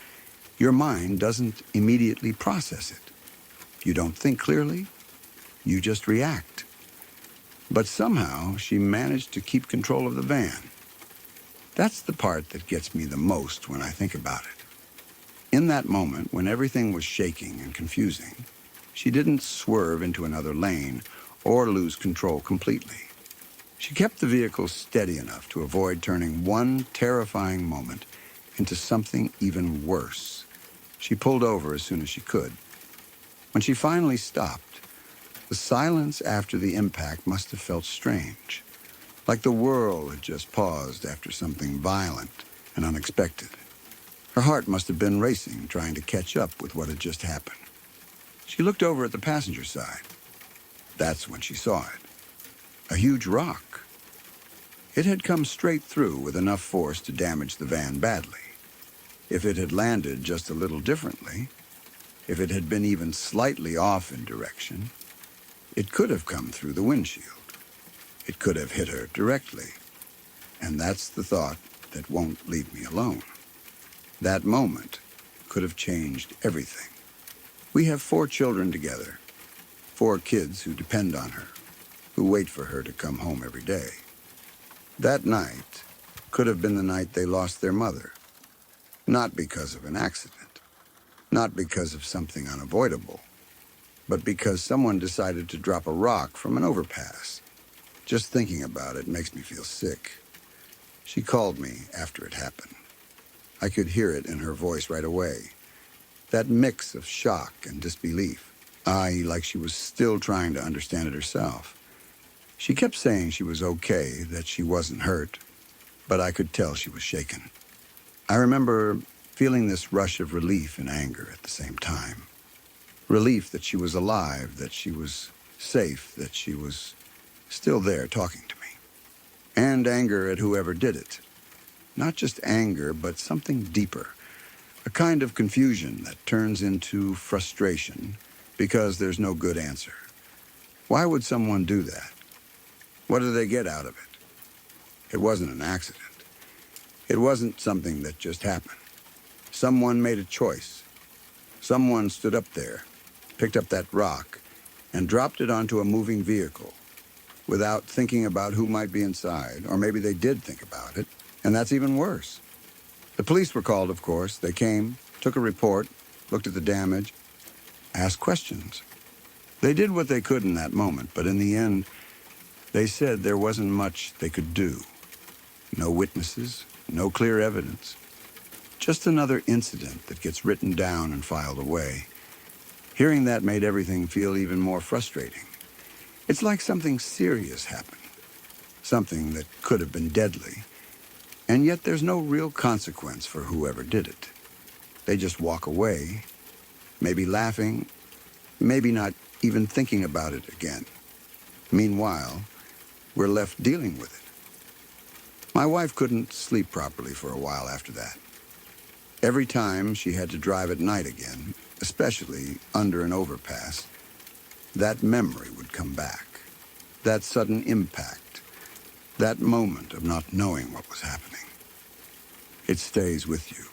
your mind doesn't immediately process it. You don't think clearly, you just react. But somehow she managed to keep control of the van. That's the part that gets me the most when I think about it. In that moment, when everything was shaking and confusing, she didn't swerve into another lane or lose control completely. She kept the vehicle steady enough to avoid turning one terrifying moment into something even worse. She pulled over as soon as she could. When she finally stopped, the silence after the impact must have felt strange, like the world had just paused after something violent and unexpected. Her heart must have been racing, trying to catch up with what had just happened. She looked over at the passenger side. That's when she saw it. A huge rock. It had come straight through with enough force to damage the van badly. If it had landed just a little differently, if it had been even slightly off in direction, it could have come through the windshield. It could have hit her directly. And that's the thought that won't leave me alone. That moment could have changed everything. We have 4 children together, 4 kids who depend on her, who wait for her to come home every day. That night could have been the night they lost their mother. Not because of an accident, not because of something unavoidable, but because someone decided to drop a rock from an overpass. Just thinking about it makes me feel sick. She called me after it happened. I could hear it in her voice right away. That mix of shock and disbelief. Like she was still trying to understand it herself. She kept saying she was okay, that she wasn't hurt, but I could tell she was shaken. I remember feeling this rush of relief and anger at the same time. Relief that she was alive, that she was safe, that she was still there talking to me. And anger at whoever did it. Not just anger, but something deeper. A kind of confusion that turns into frustration because there's no good answer. Why would someone do that? What do they get out of it? It wasn't an accident. It wasn't something that just happened. Someone made a choice. Someone stood up there, picked up that rock, and dropped it onto a moving vehicle without thinking about who might be inside, or maybe they did think about it, and that's even worse. The police were called, of course. They came, took a report, looked at the damage, asked questions. They did what they could in that moment, but in the end, they said there wasn't much they could do. No witnesses, no clear evidence. Just another incident that gets written down and filed away. Hearing that made everything feel even more frustrating. It's like something serious happened, something that could have been deadly, and yet there's no real consequence for whoever did it. They just walk away, maybe laughing, maybe not even thinking about it again. Meanwhile, we're left dealing with it. My wife couldn't sleep properly for a while after that. Every time she had to drive at night again, especially under an overpass, that memory would come back. That sudden impact, that moment of not knowing what was happening. It stays with you.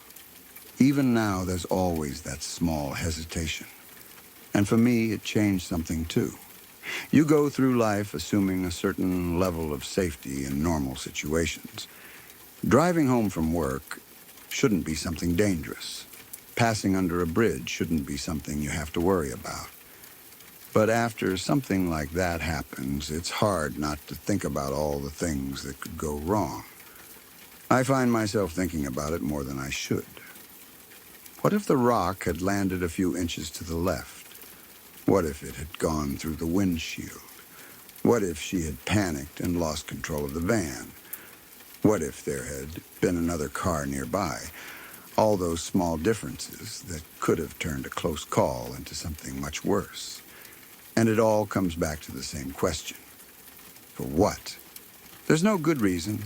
Even now, there's always that small hesitation. And for me, it changed something too. You go through life assuming a certain level of safety in normal situations. Driving home from work shouldn't be something dangerous. Passing under a bridge shouldn't be something you have to worry about. But after something like that happens, it's hard not to think about all the things that could go wrong. I find myself thinking about it more than I should. What if the rock had landed a few inches to the left? What if it had gone through the windshield? What if she had panicked and lost control of the van? What if there had been another car nearby? All those small differences that could have turned a close call into something much worse. And it all comes back to the same question. For what? There's no good reason,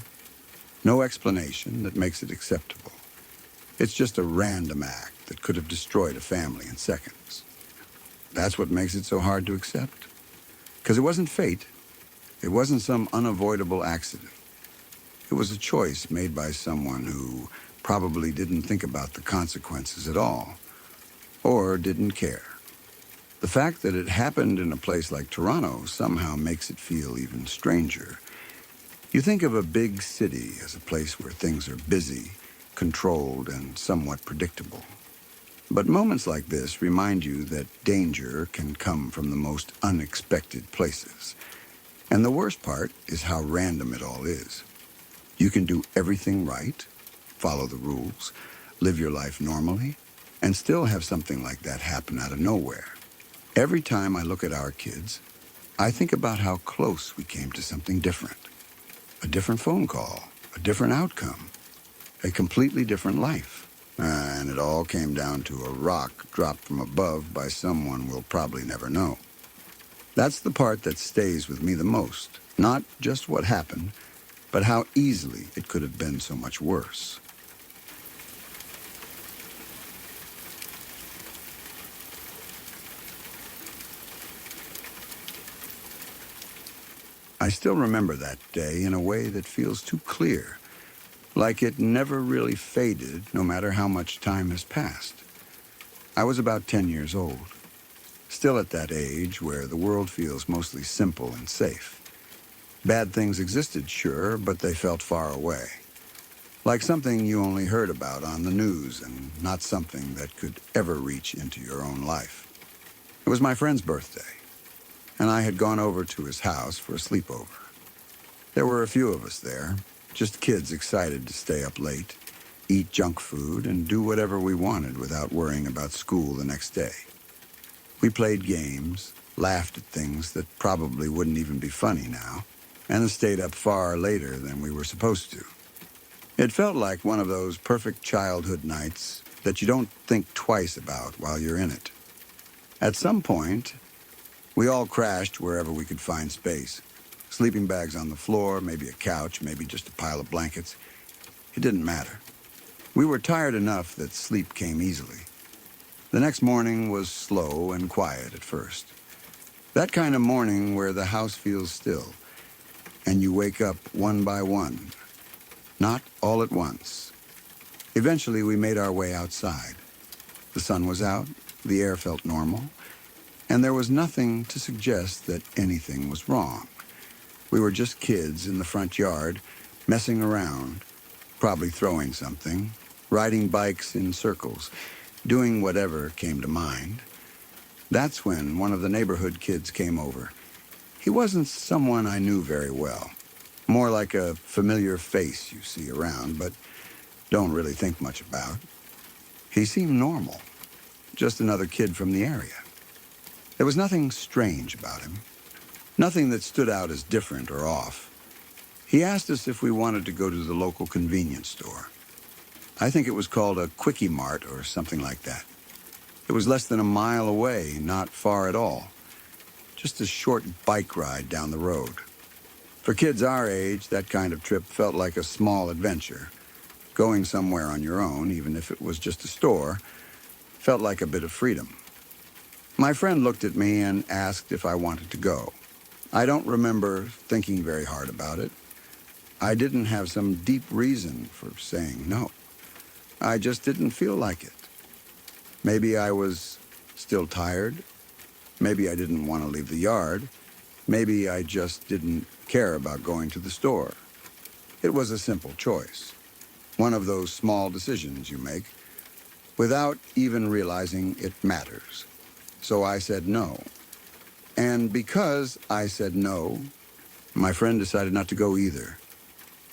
no explanation that makes it acceptable. It's just a random act that could have destroyed a family in seconds. That's what makes it so hard to accept. Because it wasn't fate. It wasn't some unavoidable accident. It was a choice made by someone who probably didn't think about the consequences at all, or didn't care. The fact that it happened in a place like Toronto somehow makes it feel even stranger. You think of a big city as a place where things are busy, controlled, and somewhat predictable. But moments like this remind you that danger can come from the most unexpected places. And the worst part is how random it all is. You can do everything right, follow the rules, live your life normally, and still have something like that happen out of nowhere. Every time I look at our kids, I think about how close we came to something different. A different phone call, a different outcome, a completely different life. And it all came down to a rock dropped from above by someone we'll probably never know. That's the part that stays with me the most. Not just what happened, but how easily it could have been so much worse. I still remember that day in a way that feels too clear. Like it never really faded, no matter how much time has passed. I was about 10 years old, still at that age where the world feels mostly simple and safe. Bad things existed, sure, but they felt far away. Like something you only heard about on the news and not something that could ever reach into your own life. It was my friend's birthday, and I had gone over to his house for a sleepover. There were a few of us there, just kids excited to stay up late, eat junk food, and do whatever we wanted without worrying about school the next day. We played games, laughed at things that probably wouldn't even be funny now, and stayed up far later than we were supposed to. It felt like one of those perfect childhood nights that you don't think twice about while you're in it. At some point, we all crashed wherever we could find space. Sleeping bags on the floor, maybe a couch, maybe just a pile of blankets. It didn't matter. We were tired enough that sleep came easily. The next morning was slow and quiet at first. That kind of morning where the house feels still, and you wake up one by one, not all at once. Eventually, we made our way outside. The sun was out, the air felt normal, and there was nothing to suggest that anything was wrong. We were just kids in the front yard, messing around, probably throwing something, riding bikes in circles, doing whatever came to mind. That's when one of the neighborhood kids came over. He wasn't someone I knew very well, more like a familiar face you see around, but don't really think much about. He seemed normal, just another kid from the area. There was nothing strange about him. Nothing that stood out as different or off. He asked us if we wanted to go to the local convenience store. I think it was called a Quickie Mart or something like that. It was less than a mile away, not far at all. Just a short bike ride down the road. For kids our age, that kind of trip felt like a small adventure. Going somewhere on your own, even if it was just a store, felt like a bit of freedom. My friend looked at me and asked if I wanted to go. I don't remember thinking very hard about it. I didn't have some deep reason for saying no. I just didn't feel like it. Maybe I was still tired. Maybe I didn't want to leave the yard. Maybe I just didn't care about going to the store. It was a simple choice. One of those small decisions you make without even realizing it matters. So I said no. And because I said no, my friend decided not to go either.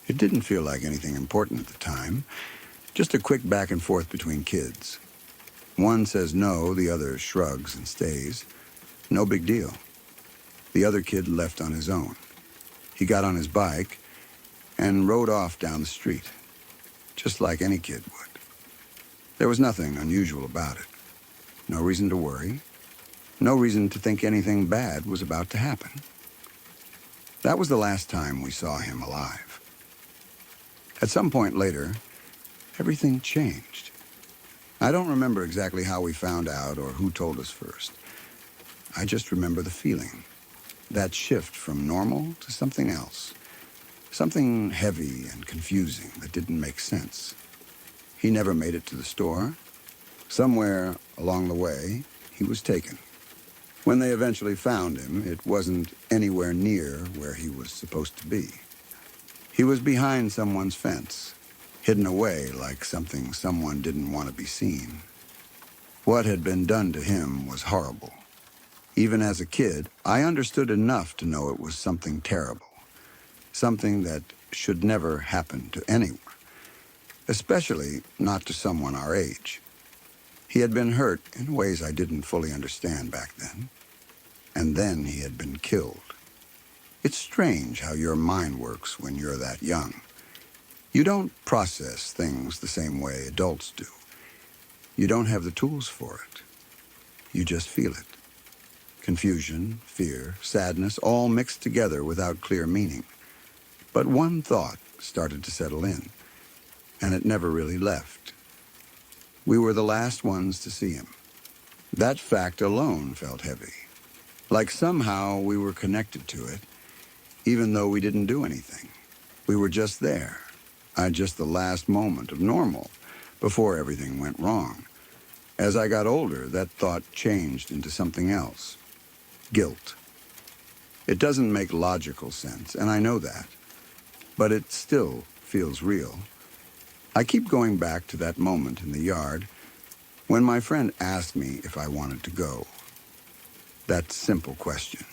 It didn't feel like anything important at the time, just a quick back and forth between kids. One says no, the other shrugs and stays. No big deal. The other kid left on his own. He got on his bike and rode off down the street, just like any kid would. There was nothing unusual about it. No reason to worry. No reason to think anything bad was about to happen. That was the last time we saw him alive. At some point later, everything changed. I don't remember exactly how we found out or who told us first. I just remember the feeling. That shift from normal to something else. Something heavy and confusing that didn't make sense. He never made it to the store. Somewhere along the way, he was taken. When they eventually found him, it wasn't anywhere near where he was supposed to be. He was behind someone's fence, hidden away like something someone didn't want to be seen. What had been done to him was horrible. Even as a kid, I understood enough to know it was something terrible, something that should never happen to anyone, especially not to someone our age. He had been hurt in ways I didn't fully understand back then, and then he had been killed. It's strange how your mind works when you're that young. You don't process things the same way adults do. You don't have the tools for it. You just feel it. Confusion, fear, sadness, all mixed together without clear meaning. But one thought started to settle in, and it never really left. We were the last ones to see him. That fact alone felt heavy, like somehow we were connected to it, even though we didn't do anything. We were just there, at just the last moment of normal, before everything went wrong. As I got older, that thought changed into something else. Guilt. It doesn't make logical sense, and I know that, but it still feels real. I keep going back to that moment in the yard when my friend asked me if I wanted to go. That simple question,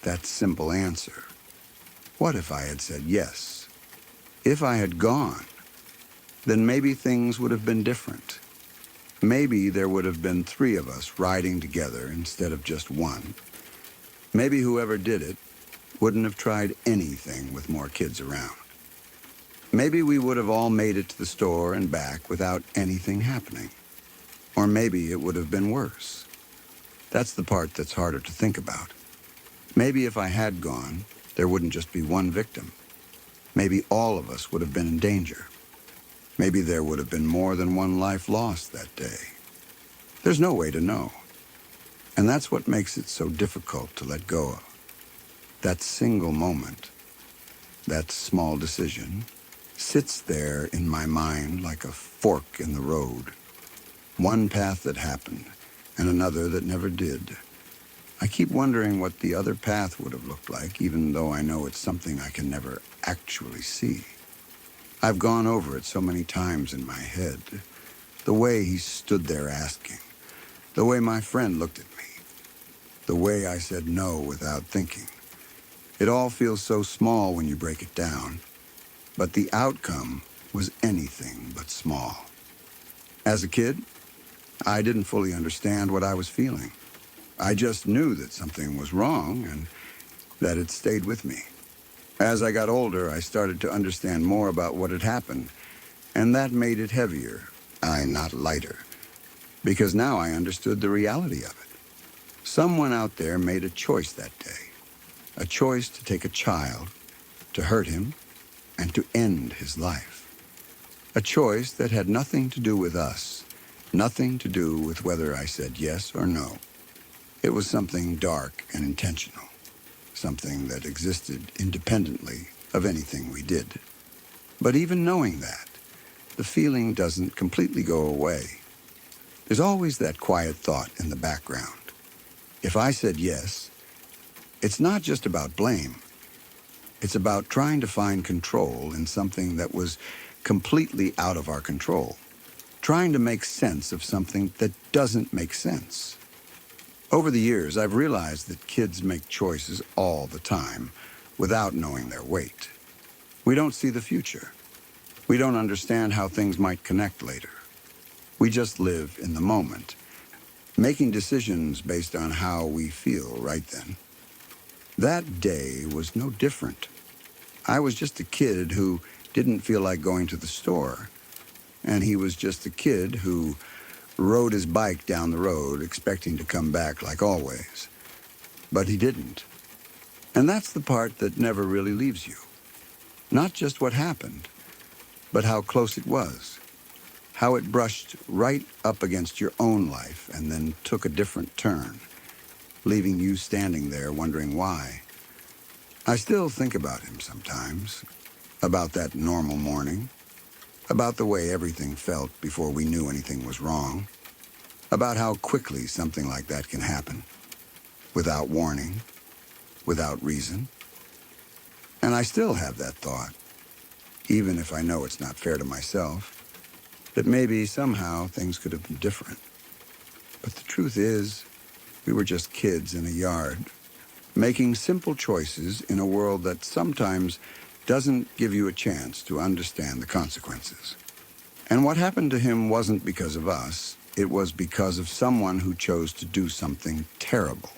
that simple answer. What if I had said yes? If I had gone, then maybe things would have been different. Maybe there would have been 3 of us riding together instead of just one. Maybe whoever did it wouldn't have tried anything with more kids around. Maybe we would have all made it to the store and back without anything happening. Or maybe it would have been worse. That's the part that's harder to think about. Maybe if I had gone, there wouldn't just be one victim. Maybe all of us would have been in danger. Maybe there would have been more than one life lost that day. There's no way to know. And that's what makes it so difficult to let go of. That single moment, that small decision, sits there in my mind like a fork in the road. One path that happened, and another that never did. I keep wondering what the other path would have looked like, even though I know it's something I can never actually see. I've gone over it so many times in my head. The way he stood there asking. The way my friend looked at me. The way I said no without thinking. It all feels so small when you break it down. But the outcome was anything but small. As a kid, I didn't fully understand what I was feeling. I just knew that something was wrong, and that it stayed with me. As I got older, I started to understand more about what had happened, and that made it heavier, not lighter, because now I understood the reality of it. Someone out there made a choice that day, a choice to take a child, to hurt him, and to end his life. A choice that had nothing to do with us, nothing to do with whether I said yes or no. It was something dark and intentional, something that existed independently of anything we did. But even knowing that, the feeling doesn't completely go away. There's always that quiet thought in the background. If I said yes, it's not just about blame. It's about trying to find control in something that was completely out of our control, trying to make sense of something that doesn't make sense. Over the years, I've realized that kids make choices all the time without knowing their weight. We don't see the future. We don't understand how things might connect later. We just live in the moment, making decisions based on how we feel right then. That day was no different. I was just a kid who didn't feel like going to the store, and he was just a kid who rode his bike down the road expecting to come back like always. But he didn't. And that's the part that never really leaves you. Not just what happened, but how close it was. How it brushed right up against your own life and then took a different turn, leaving you standing there wondering why. I still think about him sometimes, about that normal morning, about the way everything felt before we knew anything was wrong, about how quickly something like that can happen, without warning, without reason. And I still have that thought, even if I know it's not fair to myself, that maybe somehow things could have been different. But the truth is, we were just kids in a yard, making simple choices in a world that sometimes doesn't give you a chance to understand the consequences. And what happened to him wasn't because of us. It was because of someone who chose to do something terrible.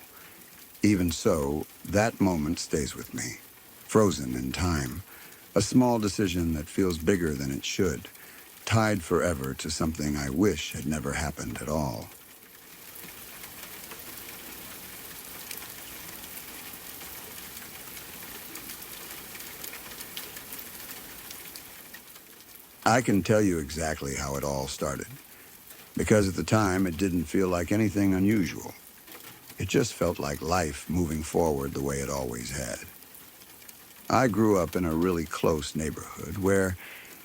Even so, that moment stays with me, frozen in time, a small decision that feels bigger than it should, tied forever to something I wish had never happened at all. I can tell you exactly how it all started, because at the time it didn't feel like anything unusual. It just felt like life moving forward the way it always had. I grew up in a really close neighborhood where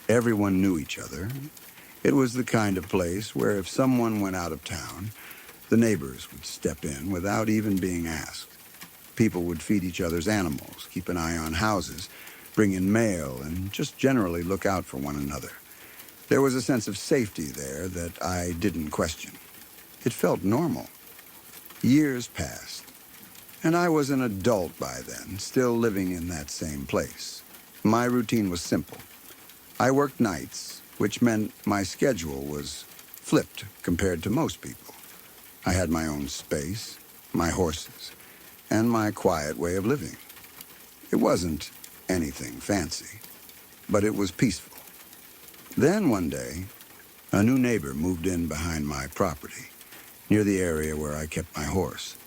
everyone knew each other. It was the kind of place where if someone went out of town, the neighbors would step in without even being asked. People would feed each other's animals, keep an eye on houses, bring in mail, and just generally look out for one another. There was a sense of safety there that I didn't question. It felt normal. Years passed, and I was an adult by then, still living in that same place. My routine was simple. I worked nights, which meant my schedule was flipped compared to most people. I had my own space, my horses, and my quiet way of living. It wasn't anything fancy, but it was peaceful. Then one day, a new neighbor moved in behind my property, near the area where I kept my horse.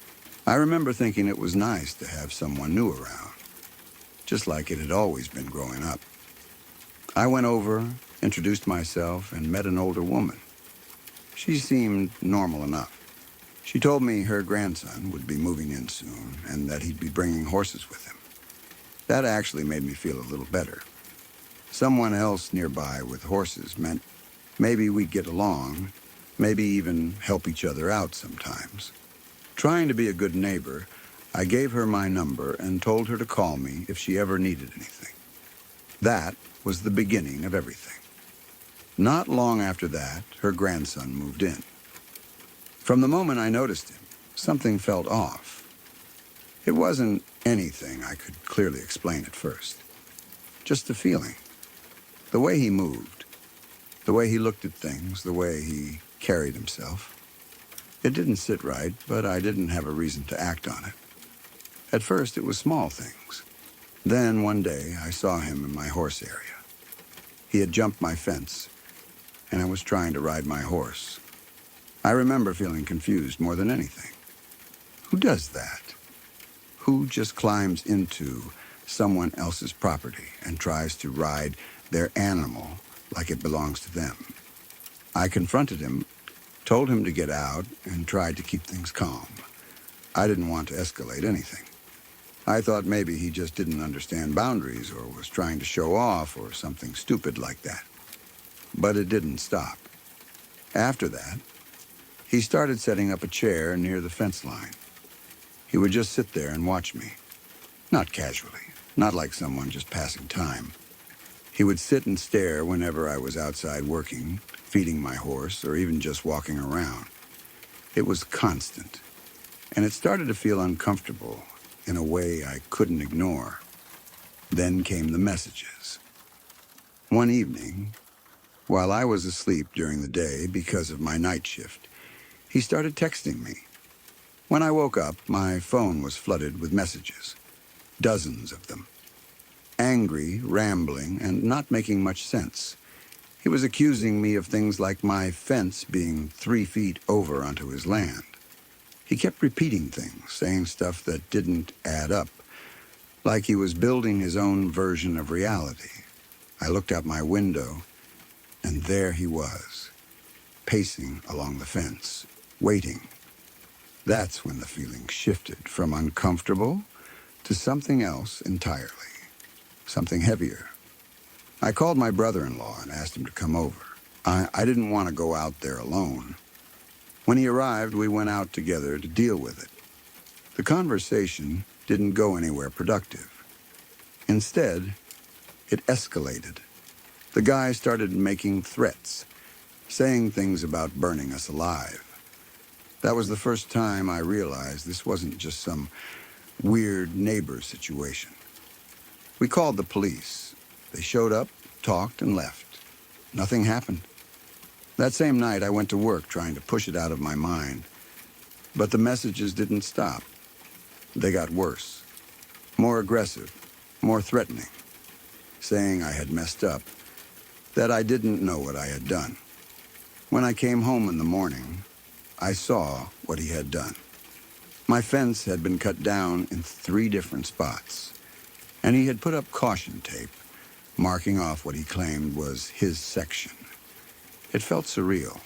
I remember thinking it was nice to have someone new around, just like it had always been growing up. I went over, introduced myself, and met an older woman. She seemed normal enough. She told me her grandson would be moving in soon and that he'd be bringing horses with him. That actually made me feel a little better. Someone else nearby with horses meant maybe we'd get along, maybe even help each other out sometimes. Trying to be a good neighbor, I gave her my number and told her to call me if she ever needed anything. That was the beginning of everything. Not long after that, her grandson moved in. From the moment I noticed him, something felt off. It wasn't anything I could clearly explain at first. Just a feeling. The way he moved, the way he looked at things, the way he carried himself. It didn't sit right, but I didn't have a reason to act on it. At first, it was small things. Then, one day, I saw him in my horse area. He had jumped my fence, and I was trying to ride my horse. I remember feeling confused more than anything. Who does that? Who just climbs into someone else's property and tries to ride their animal like it belongs to them? I confronted him, told him to get out, and tried to keep things calm. I didn't want to escalate anything. I thought maybe he just didn't understand boundaries or was trying to show off or something stupid like that. But it didn't stop. After that, he started setting up a chair near the fence line. He would just sit there and watch me. Not casually, not like someone just passing time. He would sit and stare whenever I was outside working, feeding my horse, or even just walking around. It was constant, and it started to feel uncomfortable in a way I couldn't ignore. Then came the messages. One evening, while I was asleep during the day because of my night shift, he started texting me. When I woke up, my phone was flooded with messages. Dozens of them. Angry, rambling, and not making much sense. He was accusing me of things like my fence being 3 feet over onto his land. He kept repeating things, saying stuff that didn't add up, like he was building his own version of reality. I looked out my window, and there he was, pacing along the fence, waiting. That's when the feeling shifted from uncomfortable to something else entirely, something heavier. I called my brother-in-law and asked him to come over. I didn't want to go out there alone. When he arrived, we went out together to deal with it. The conversation didn't go anywhere productive. Instead, it escalated. The guy started making threats, saying things about burning us alive. That was the first time I realized this wasn't just some weird neighbor situation. We called the police. They showed up, talked, and left. Nothing happened. That same night, I went to work trying to push it out of my mind. But the messages didn't stop. They got worse. More aggressive, more threatening, saying I had messed up, that I didn't know what I had done. When I came home in the morning, I saw what he had done. My fence had been cut down in 3 different spots, and he had put up caution tape, marking off what he claimed was his section. It felt surreal,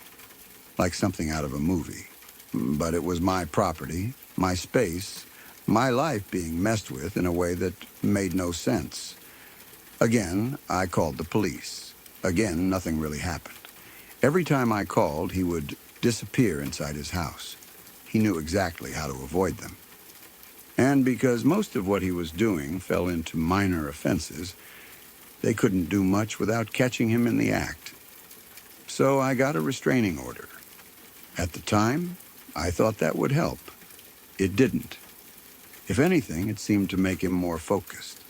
like something out of a movie. But it was my property, my space, my life being messed with in a way that made no sense. Again, I called the police. Again, nothing really happened. Every time I called, he would disappear inside his house. He knew exactly how to avoid them. And because most of what he was doing fell into minor offenses, they couldn't do much without catching him in the act. So I got a restraining order. At the time, I thought that would help. It didn't. If anything, it seemed to make him more focused.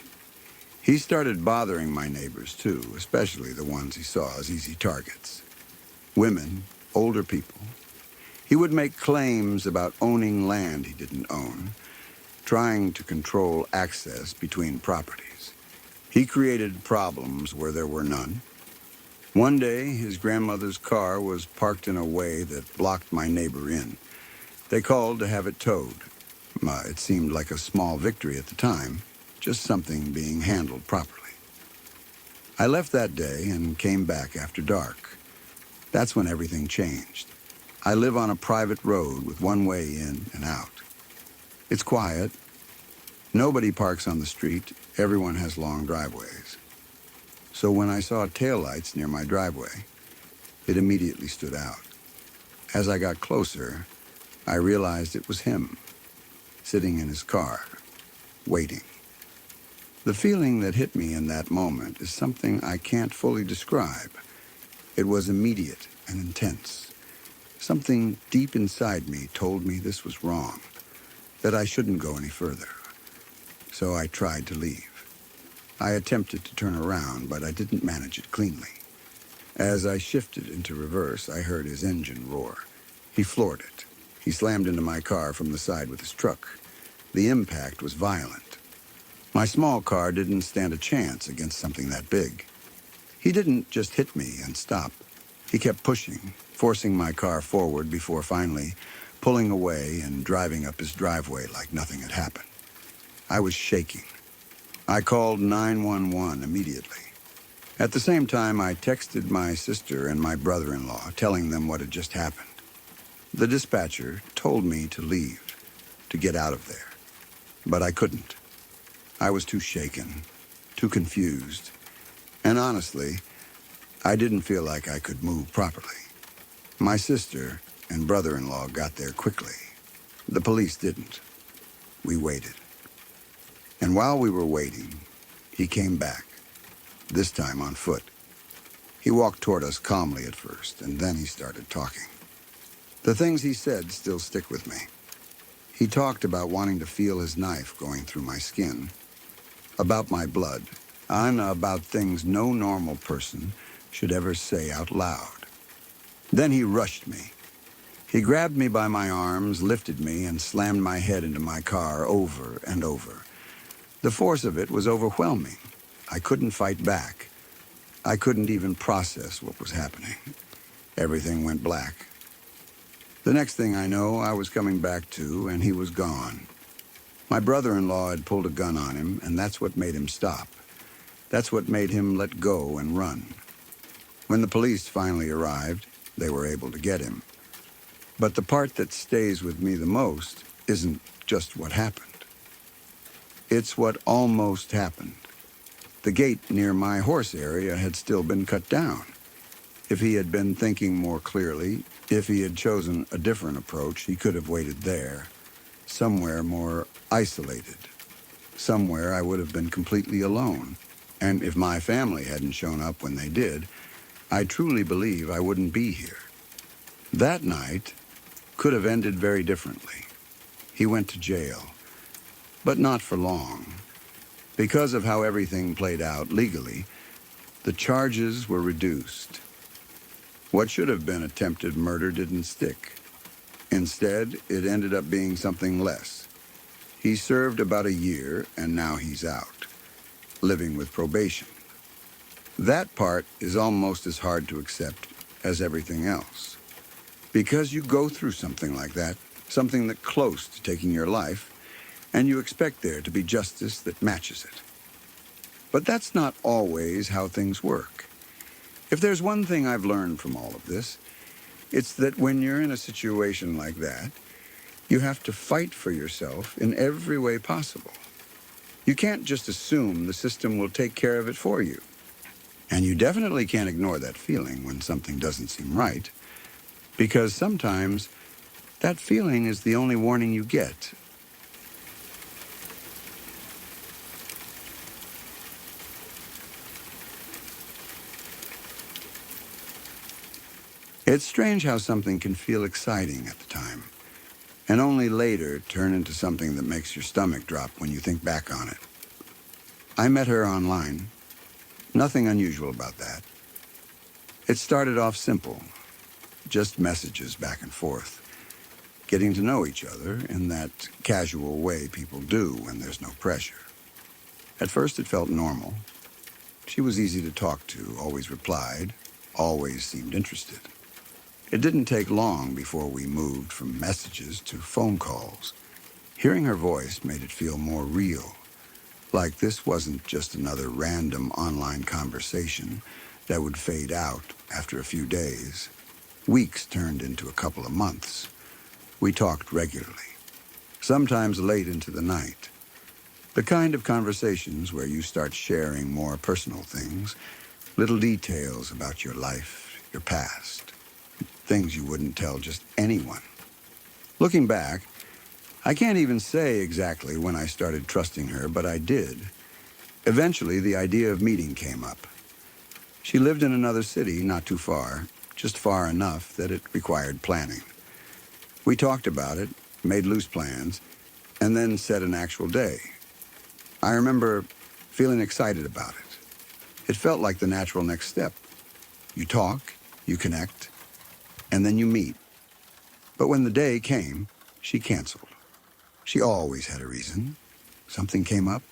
He started bothering my neighbors too, especially the ones he saw as easy targets. Women, older people. He would make claims about owning land he didn't own, trying to control access between properties. He created problems where there were none. One day, his grandmother's car was parked in a way that blocked my neighbor in. They called to have it towed. It seemed like a small victory at the time, just something being handled properly. I left that day and came back after dark. That's when everything changed. I live on a private road with one way in and out. It's quiet. Nobody parks on the street. Everyone has long driveways. So when I saw taillights near my driveway, it immediately stood out. As I got closer, I realized it was him, sitting in his car, waiting. The feeling that hit me in that moment is something I can't fully describe. It was immediate and intense. Something deep inside me told me this was wrong, that I shouldn't go any further. So I tried to leave. I attempted to turn around, but I didn't manage it cleanly. As I shifted into reverse, I heard his engine roar. He floored it. He slammed into my car from the side with his truck. The impact was violent. My small car didn't stand a chance against something that big. He didn't just hit me and stop. He kept pushing, forcing my car forward before finally pulling away and driving up his driveway like nothing had happened. I was shaking. I called 911 immediately. At the same time, I texted my sister and my brother-in-law, telling them what had just happened. The dispatcher told me to leave, to get out of there. But I couldn't. I was too shaken, too confused, and honestly, I didn't feel like I could move properly. My sister and brother-in-law got there quickly. The police didn't. We waited. And while we were waiting, he came back, this time on foot. He walked toward us calmly at first, and then he started talking. The things he said still stick with me. He talked about wanting to feel his knife going through my skin, about my blood, and about things no normal person should ever say out loud. Then he rushed me. He grabbed me by my arms, lifted me, and slammed my head into my car over and over. The force of it was overwhelming. I couldn't fight back. I couldn't even process what was happening. Everything went black. The next thing I know, I was coming back to, and he was gone. My brother-in-law had pulled a gun on him, and that's what made him stop. That's what made him let go and run. When the police finally arrived, they were able to get him. But the part that stays with me the most isn't just what happened. It's what almost happened. The gate near my horse area had still been cut down. If he had been thinking more clearly, if he had chosen a different approach, he could have waited there, somewhere more isolated, somewhere I would have been completely alone. And if my family hadn't shown up when they did, I truly believe I wouldn't be here. That night could have ended very differently. He went to jail, but not for long. Because of how everything played out legally, the charges were reduced. What should have been attempted murder didn't stick. Instead, it ended up being something less. He served about a year, and now he's out, living with probation. That part is almost as hard to accept as everything else. Because you go through something like that, something that close to taking your life, and you expect there to be justice that matches it. But that's not always how things work. If there's one thing I've learned from all of this, it's that when you're in a situation like that, you have to fight for yourself in every way possible. You can't just assume the system will take care of it for you. And you definitely can't ignore that feeling when something doesn't seem right, because sometimes that feeling is the only warning you get. It's strange how something can feel exciting at the time, and only later turn into something that makes your stomach drop when you think back on it. I met her online. Nothing unusual about that. It started off simple, just messages back and forth, getting to know each other in that casual way people do when there's no pressure. At first it felt normal. She was easy to talk to, always replied, always seemed interested. It didn't take long before we moved from messages to phone calls. Hearing her voice made it feel more real, like this wasn't just another random online conversation that would fade out after a few days. Weeks turned into a couple of months. We talked regularly, sometimes late into the night. The kind of conversations where you start sharing more personal things, little details about your life, your past, things you wouldn't tell just anyone. Looking back, I can't even say exactly when I started trusting her, but I did. Eventually, the idea of meeting came up. She lived in another city, not too far, just far enough that it required planning. We talked about it, made loose plans, and then set an actual day. I remember feeling excited about it. It felt like the natural next step. You talk, you connect, and then you meet. But when the day came, she canceled. She always had a reason. Something came up.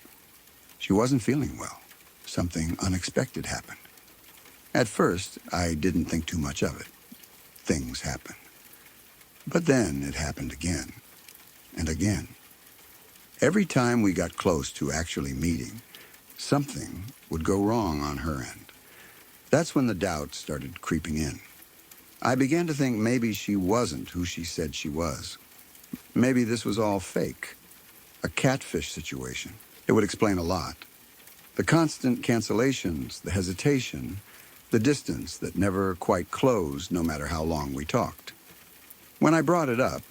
She wasn't feeling well. Something unexpected happened. At first, I didn't think too much of it. Things happen. But then it happened again and again. Every time we got close to actually meeting, something would go wrong on her end. That's when the doubts started creeping in. I began to think maybe she wasn't who she said she was. Maybe this was all fake. A catfish situation. It would explain a lot. The constant cancellations, the hesitation, the distance that never quite closed no matter how long we talked. When I brought it up,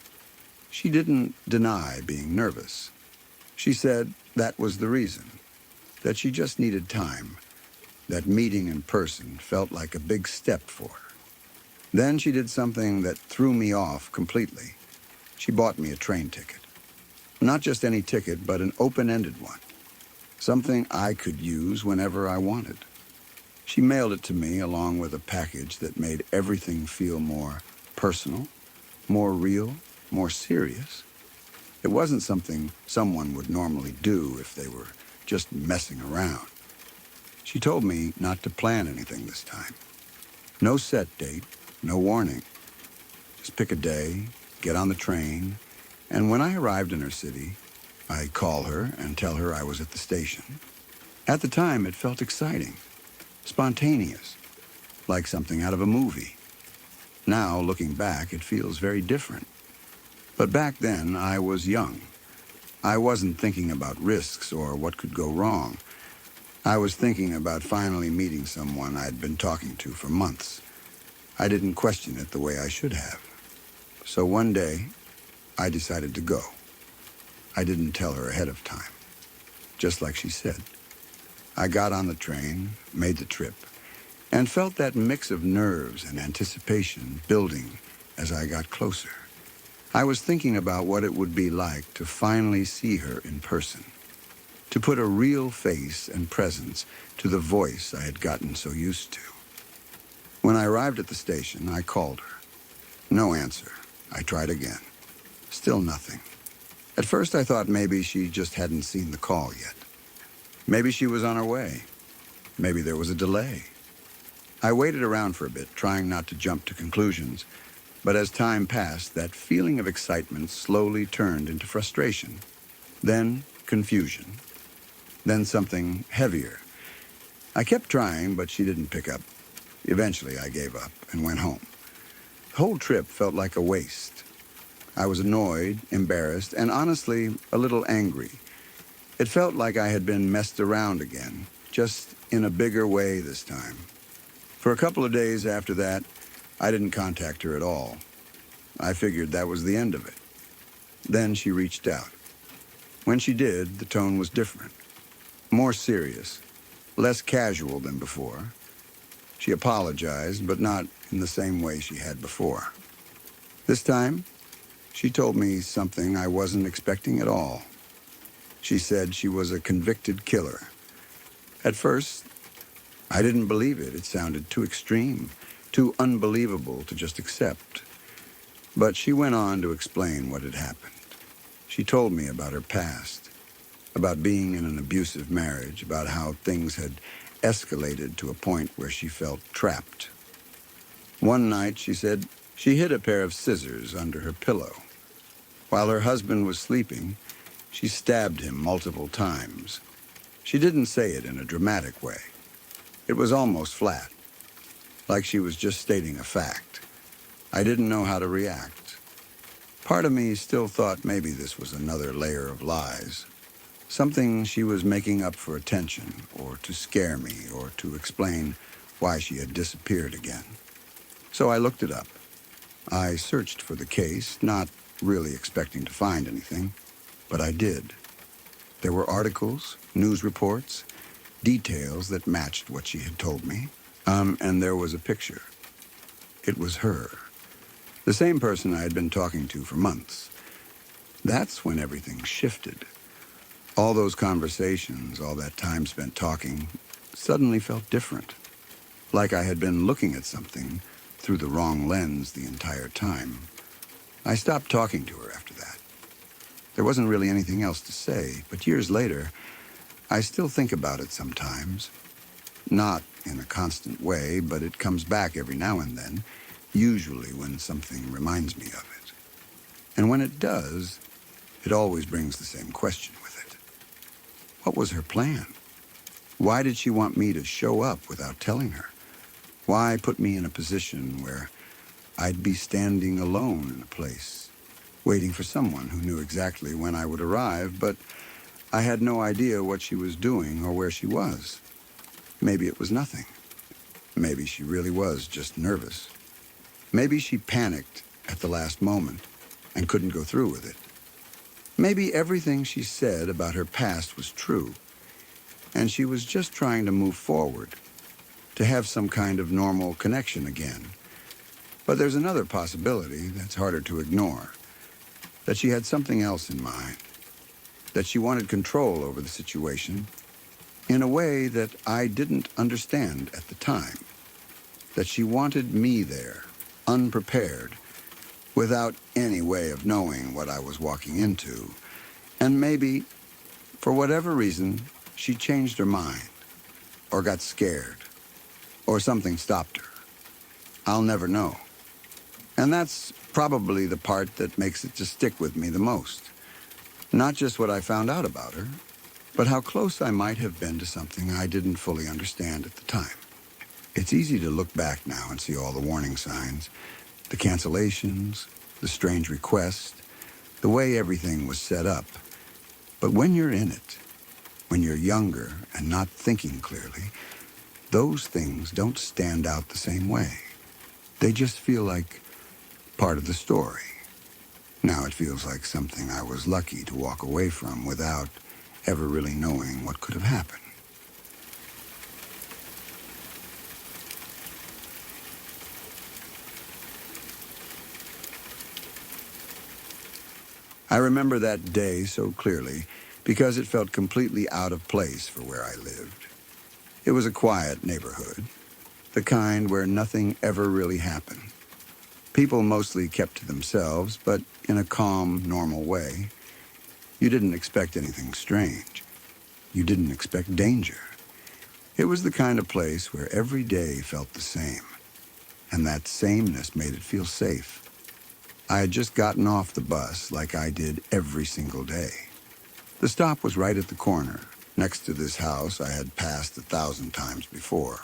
she didn't deny being nervous. She said that was the reason, that she just needed time, that meeting in person felt like a big step for her. Then she did something that threw me off completely. She bought me a train ticket. Not just any ticket, but an open-ended one. Something I could use whenever I wanted. She mailed it to me along with a package that made everything feel more personal, more real, more serious. It wasn't something someone would normally do if they were just messing around. She told me not to plan anything this time. No set date, no warning. Just pick a day, get on the train, and when I arrived in her city, I'd call her and tell her I was at the station. At the time, it felt exciting, spontaneous, like something out of a movie. Now, looking back, it feels very different. But back then, I was young. I wasn't thinking about risks or what could go wrong. I was thinking about finally meeting someone I'd been talking to for months. I didn't question it the way I should have. So one day, I decided to go. I didn't tell her ahead of time, just like she said. I got on the train, made the trip, and felt that mix of nerves and anticipation building as I got closer. I was thinking about what it would be like to finally see her in person, to put a real face and presence to the voice I had gotten so used to. When I arrived at the station, I called her. No answer. I tried again. Still nothing. At first, I thought maybe she just hadn't seen the call yet. Maybe she was on her way. Maybe there was a delay. I waited around for a bit, trying not to jump to conclusions. But as time passed, that feeling of excitement slowly turned into frustration. Then confusion. Then something heavier. I kept trying, but she didn't pick up. Eventually, I gave up and went home. The whole trip felt like a waste. I was annoyed, embarrassed, and honestly, a little angry. It felt like I had been messed around again, just in a bigger way this time. For a couple of days after that, I didn't contact her at all. I figured that was the end of it. Then she reached out. When she did, the tone was different. More serious, less casual than before. She apologized, but not in the same way she had before. This time, she told me something I wasn't expecting at all. She said she was a convicted killer. At first, I didn't believe it. It sounded too extreme, too unbelievable to just accept. But she went on to explain what had happened. She told me about her past, about being in an abusive marriage, about how things had escalated to a point where she felt trapped. One night, she said, she hid a pair of scissors under her pillow. While her husband was sleeping, she stabbed him multiple times. She didn't say it in a dramatic way. It was almost flat, like she was just stating a fact. I didn't know how to react. Part of me still thought maybe this was another layer of lies. Something she was making up for attention, or to scare me, or to explain why she had disappeared again. So I looked it up. I searched for the case, not really expecting to find anything, but I did. There were articles, news reports, details that matched what she had told me, and there was a picture. It was her. The same person I had been talking to for months. That's when everything shifted. All those conversations, all that time spent talking, suddenly felt different. Like I had been looking at something through the wrong lens the entire time. I stopped talking to her after that. There wasn't really anything else to say, but years later, I still think about it sometimes. Not in a constant way, but it comes back every now and then, usually when something reminds me of it. And when it does, it always brings the same question with it. What was her plan? Why did she want me to show up without telling her? Why put me in a position where I'd be standing alone in a place, waiting for someone who knew exactly when I would arrive, but I had no idea what she was doing or where she was. Maybe it was nothing. Maybe she really was just nervous. Maybe she panicked at the last moment and couldn't go through with it. Maybe everything she said about her past was true, and she was just trying to move forward, to have some kind of normal connection again. But there's another possibility that's harder to ignore, that she had something else in mind, that she wanted control over the situation in a way that I didn't understand at the time, that she wanted me there, unprepared, without any way of knowing what I was walking into. And maybe, for whatever reason, she changed her mind, or got scared, or something stopped her. I'll never know. And that's probably the part that makes it just stick with me the most. Not just what I found out about her, but how close I might have been to something I didn't fully understand at the time. It's easy to look back now and see all the warning signs, the cancellations, the strange requests, the way everything was set up. But when you're in it, when you're younger and not thinking clearly, those things don't stand out the same way. They just feel like part of the story. Now it feels like something I was lucky to walk away from without ever really knowing what could have happened. I remember that day so clearly because it felt completely out of place for where I lived. It was a quiet neighborhood, the kind where nothing ever really happened. People mostly kept to themselves, but in a calm, normal way. You didn't expect anything strange. You didn't expect danger. It was the kind of place where every day felt the same, and that sameness made it feel safe. I had just gotten off the bus like I did every single day. The stop was right at the corner, next to this house I had passed 1,000 times before.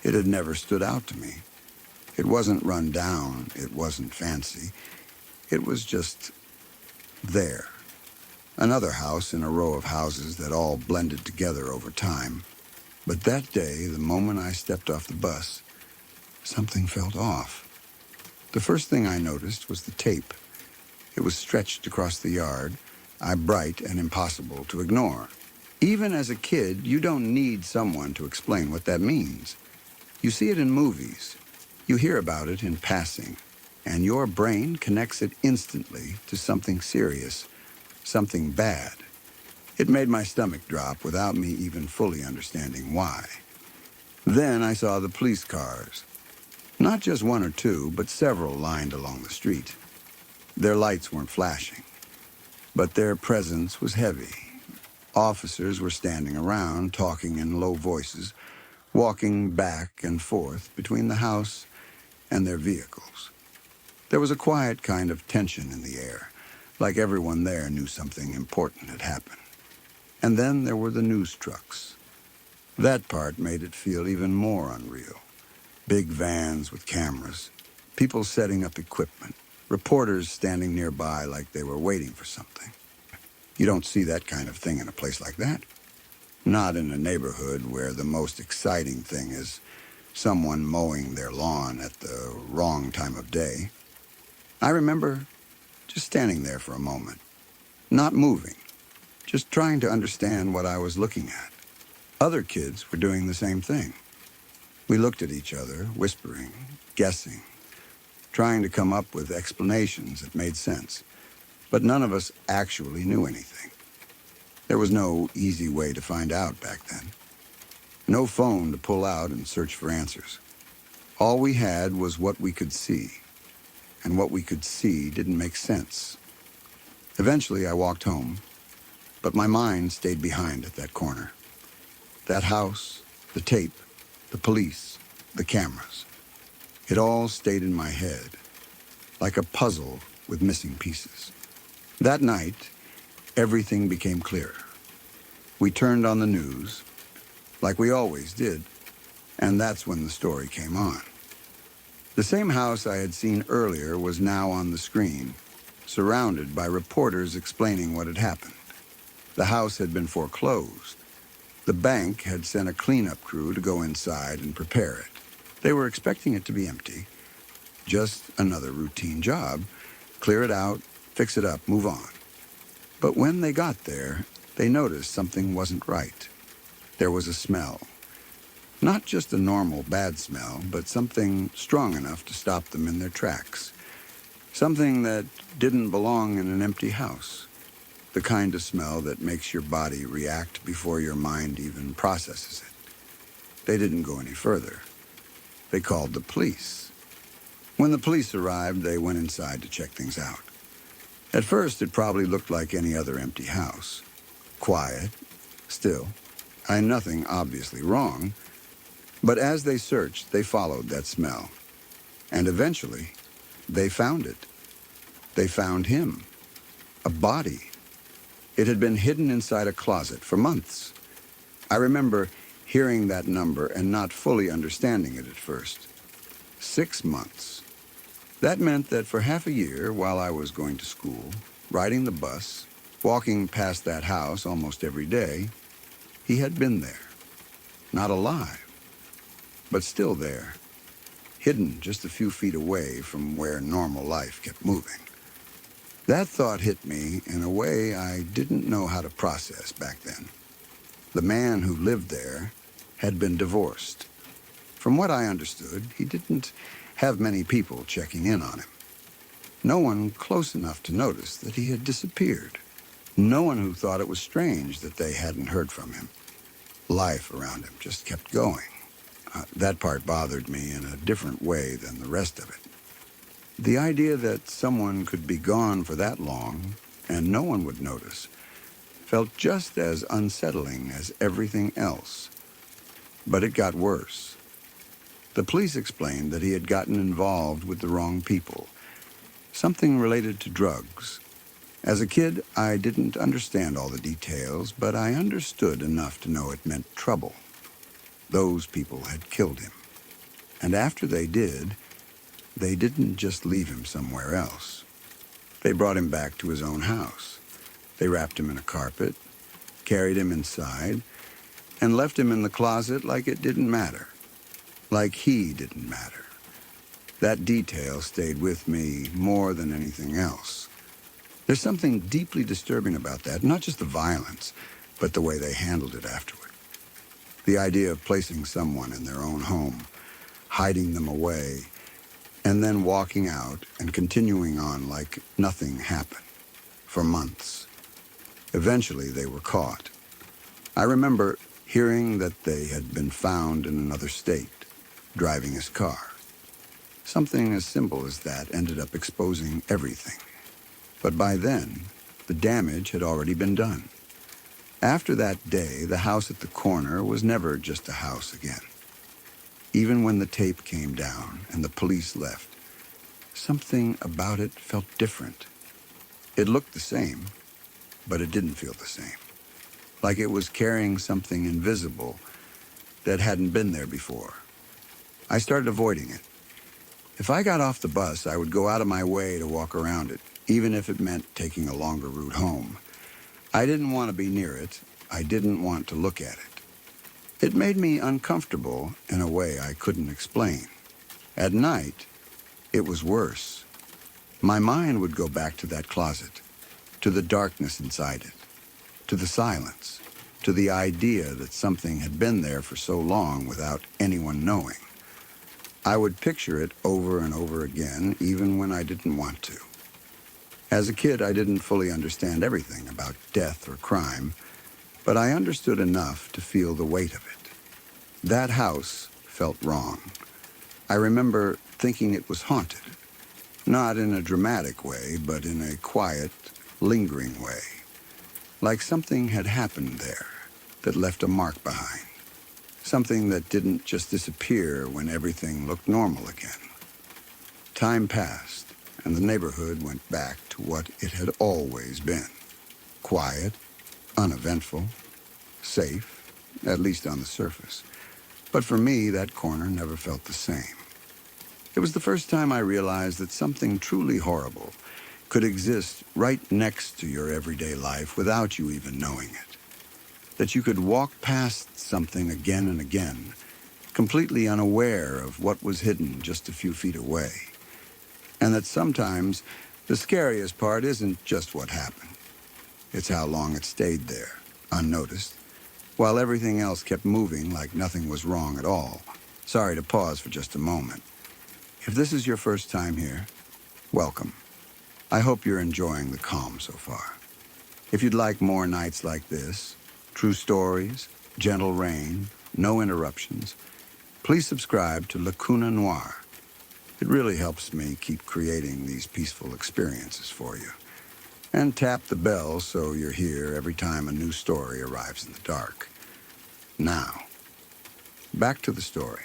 It had never stood out to me. It wasn't run down, it wasn't fancy. It was just there. Another house in a row of houses that all blended together over time. But that day, the moment I stepped off the bus, something felt off. The first thing I noticed was the tape. It was stretched across the yard, bright and impossible to ignore. Even as a kid, you don't need someone to explain what that means. You see it in movies. You hear about it in passing, and your brain connects it instantly to something serious, something bad. It made my stomach drop without me even fully understanding why. Then I saw the police cars. Not just one or two, but several lined along the street. Their lights weren't flashing, but their presence was heavy. Officers were standing around, talking in low voices, walking back and forth between the house and their vehicles. There was a quiet kind of tension in the air, like everyone there knew something important had happened. And then there were the news trucks. That part made it feel even more unreal. Big vans with cameras, people setting up equipment, reporters standing nearby like they were waiting for something. You don't see that kind of thing in a place like that. Not in a neighborhood where the most exciting thing is someone mowing their lawn at the wrong time of day. I remember just standing there for a moment, not moving, just trying to understand what I was looking at. Other kids were doing the same thing. We looked at each other, whispering, guessing, trying to come up with explanations that made sense. But none of us actually knew anything. There was no easy way to find out back then. No phone to pull out and search for answers. All we had was what we could see, and what we could see didn't make sense. Eventually, I walked home, but my mind stayed behind at that corner. That house, the tape, the police, the cameras. It all stayed in my head, like a puzzle with missing pieces. That night, everything became clearer. We turned on the news, like we always did, and that's when the story came on. The same house I had seen earlier was now on the screen, surrounded by reporters explaining what had happened. The house had been foreclosed. The bank had sent a cleanup crew to go inside and prepare it. They were expecting it to be empty, just another routine job. Clear it out, fix it up, move on. But when they got there, they noticed something wasn't right. There was a smell. Not just a normal bad smell, but something strong enough to stop them in their tracks. Something that didn't belong in an empty house. The kind of smell that makes your body react before your mind even processes it. They didn't go any further. They called the police. When the police arrived, they went inside to check things out. At first, it probably looked like any other empty house. Quiet, still, and nothing obviously wrong. But as they searched, they followed that smell. And eventually, they found it. They found him. A body. It had been hidden inside a closet for months. I remember hearing that number and not fully understanding it at first. 6 months. That meant that for half a year, while I was going to school, riding the bus, walking past that house almost every day, he had been there. Not alive, but still there, hidden just a few feet away from where normal life kept moving. That thought hit me in a way I didn't know how to process back then. The man who lived there had been divorced. From what I understood, he didn't have many people checking in on him. No one close enough to notice that he had disappeared. No one who thought it was strange that they hadn't heard from him. Life around him just kept going. That part bothered me in a different way than the rest of it. The idea that someone could be gone for that long and no one would notice felt just as unsettling as everything else. But it got worse. The police explained that he had gotten involved with the wrong people, something related to drugs. As a kid, I didn't understand all the details, but I understood enough to know it meant trouble. Those people had killed him. And after they did, they didn't just leave him somewhere else. They brought him back to his own house. They wrapped him in a carpet, carried him inside, and left him in the closet like it didn't matter. Like he didn't matter. That detail stayed with me more than anything else. There's something deeply disturbing about that, not just the violence, but the way they handled it afterward. The idea of placing someone in their own home, hiding them away, and then walking out and continuing on like nothing happened for months. Eventually, they were caught. I remember hearing that they had been found in another state, driving his car. Something as simple as that ended up exposing everything. But by then, the damage had already been done. After that day, the house at the corner was never just a house again. Even when the tape came down and the police left, something about it felt different. It looked the same, but it didn't feel the same. Like it was carrying something invisible that hadn't been there before. I started avoiding it. If I got off the bus, I would go out of my way to walk around it, even if it meant taking a longer route home. I didn't want to be near it. I didn't want to look at it. It made me uncomfortable in a way I couldn't explain. At night, it was worse. My mind would go back to that closet, to the darkness inside it, to the silence, to the idea that something had been there for so long without anyone knowing. I would picture it over and over again, even when I didn't want to. As a kid, I didn't fully understand everything about death or crime, but I understood enough to feel the weight of it. That house felt wrong. I remember thinking it was haunted, not in a dramatic way, but in a quiet, lingering way, like something had happened there that left a mark behind, something that didn't just disappear when everything looked normal again. Time passed, and the neighborhood went back to what it had always been. Quiet, uneventful, safe, at least on the surface. But for me, that corner never felt the same. It was the first time I realized that something truly horrible could exist right next to your everyday life without you even knowing it. That you could walk past something again and again, completely unaware of what was hidden just a few feet away. And that sometimes the scariest part isn't just what happened. It's how long it stayed there, unnoticed, while everything else kept moving like nothing was wrong at all. Sorry to pause for just a moment. If this is your first time here, welcome. I hope you're enjoying the calm so far. If you'd like more nights like this, true stories, gentle rain, no interruptions, please subscribe to Lacuna Noir. It really helps me keep creating these peaceful experiences for you. And tap the bell so you're here every time a new story arrives in the dark. Now, back to the story.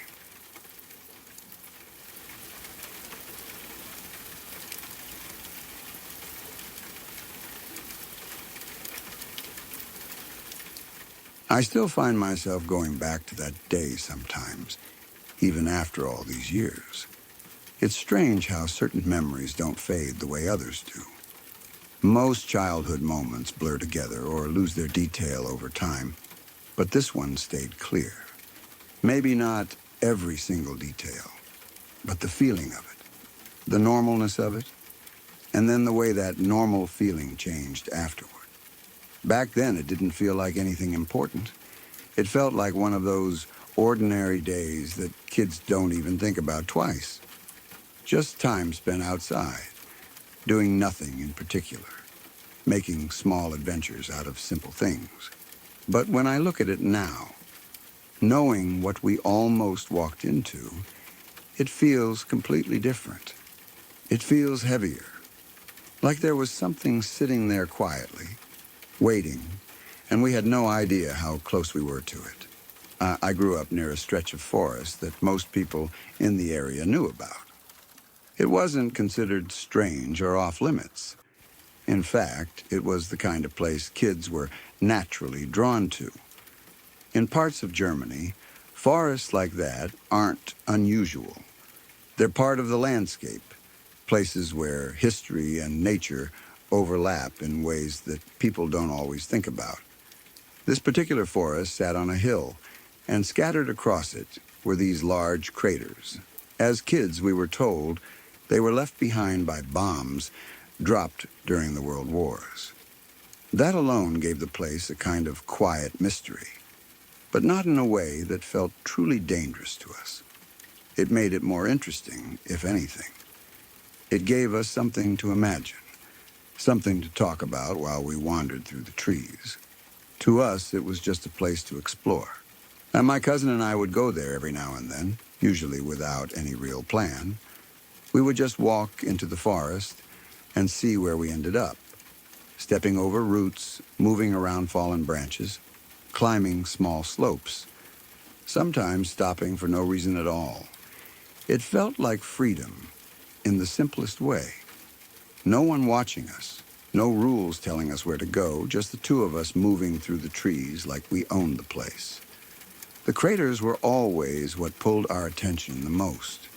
I still find myself going back to that day sometimes, even after all these years. It's strange how certain memories don't fade the way others do. Most childhood moments blur together or lose their detail over time, but this one stayed clear. Maybe not every single detail, but the feeling of it, the normalness of it, and then the way that normal feeling changed afterward. Back then, it didn't feel like anything important. It felt like one of those ordinary days that kids don't even think about twice. Just time spent outside, doing nothing in particular, making small adventures out of simple things. But when I look at it now, knowing what we almost walked into, it feels completely different. It feels heavier, like there was something sitting there quietly, waiting, and we had no idea how close we were to it. I grew up near a stretch of forest that most people in the area knew about. It wasn't considered strange or off limits. In fact, it was the kind of place kids were naturally drawn to. In parts of Germany, forests like that aren't unusual. They're part of the landscape, places where history and nature overlap in ways that people don't always think about. This particular forest sat on a hill, and scattered across it were these large craters. As kids, we were told they were left behind by bombs dropped during the World Wars. That alone gave the place a kind of quiet mystery, but not in a way that felt truly dangerous to us. It made it more interesting, if anything. It gave us something to imagine, something to talk about while we wandered through the trees. To us, it was just a place to explore. And my cousin and I would go there every now and then, usually without any real plan. We would just walk into the forest and see where we ended up, stepping over roots, moving around fallen branches, climbing small slopes, sometimes stopping for no reason at all. It felt like freedom in the simplest way. No one watching us, no rules telling us where to go, just the two of us moving through the trees like we owned the place. The craters were always what pulled our attention the most.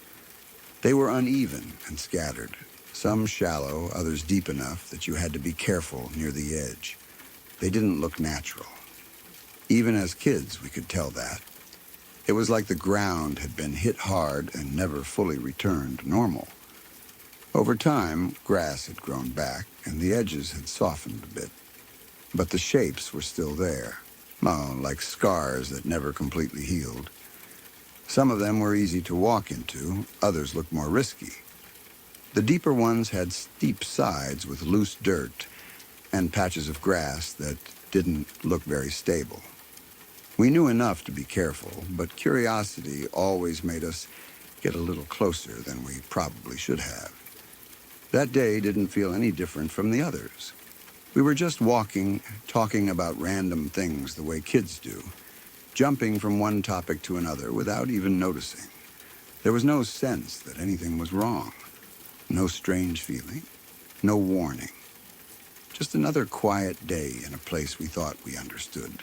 They were uneven and scattered, some shallow, others deep enough that you had to be careful near the edge. They didn't look natural. Even as kids, we could tell that. It was like the ground had been hit hard and never fully returned to normal. Over time, grass had grown back and the edges had softened a bit. But the shapes were still there, like scars that never completely healed. Some of them were easy to walk into, others looked more risky. The deeper ones had steep sides with loose dirt and patches of grass that didn't look very stable. We knew enough to be careful, but curiosity always made us get a little closer than we probably should have. That day didn't feel any different from the others. We were just walking, talking about random things the way kids do, jumping from one topic to another without even noticing. There was no sense that anything was wrong, no strange feeling, no warning. Just another quiet day in a place we thought we understood.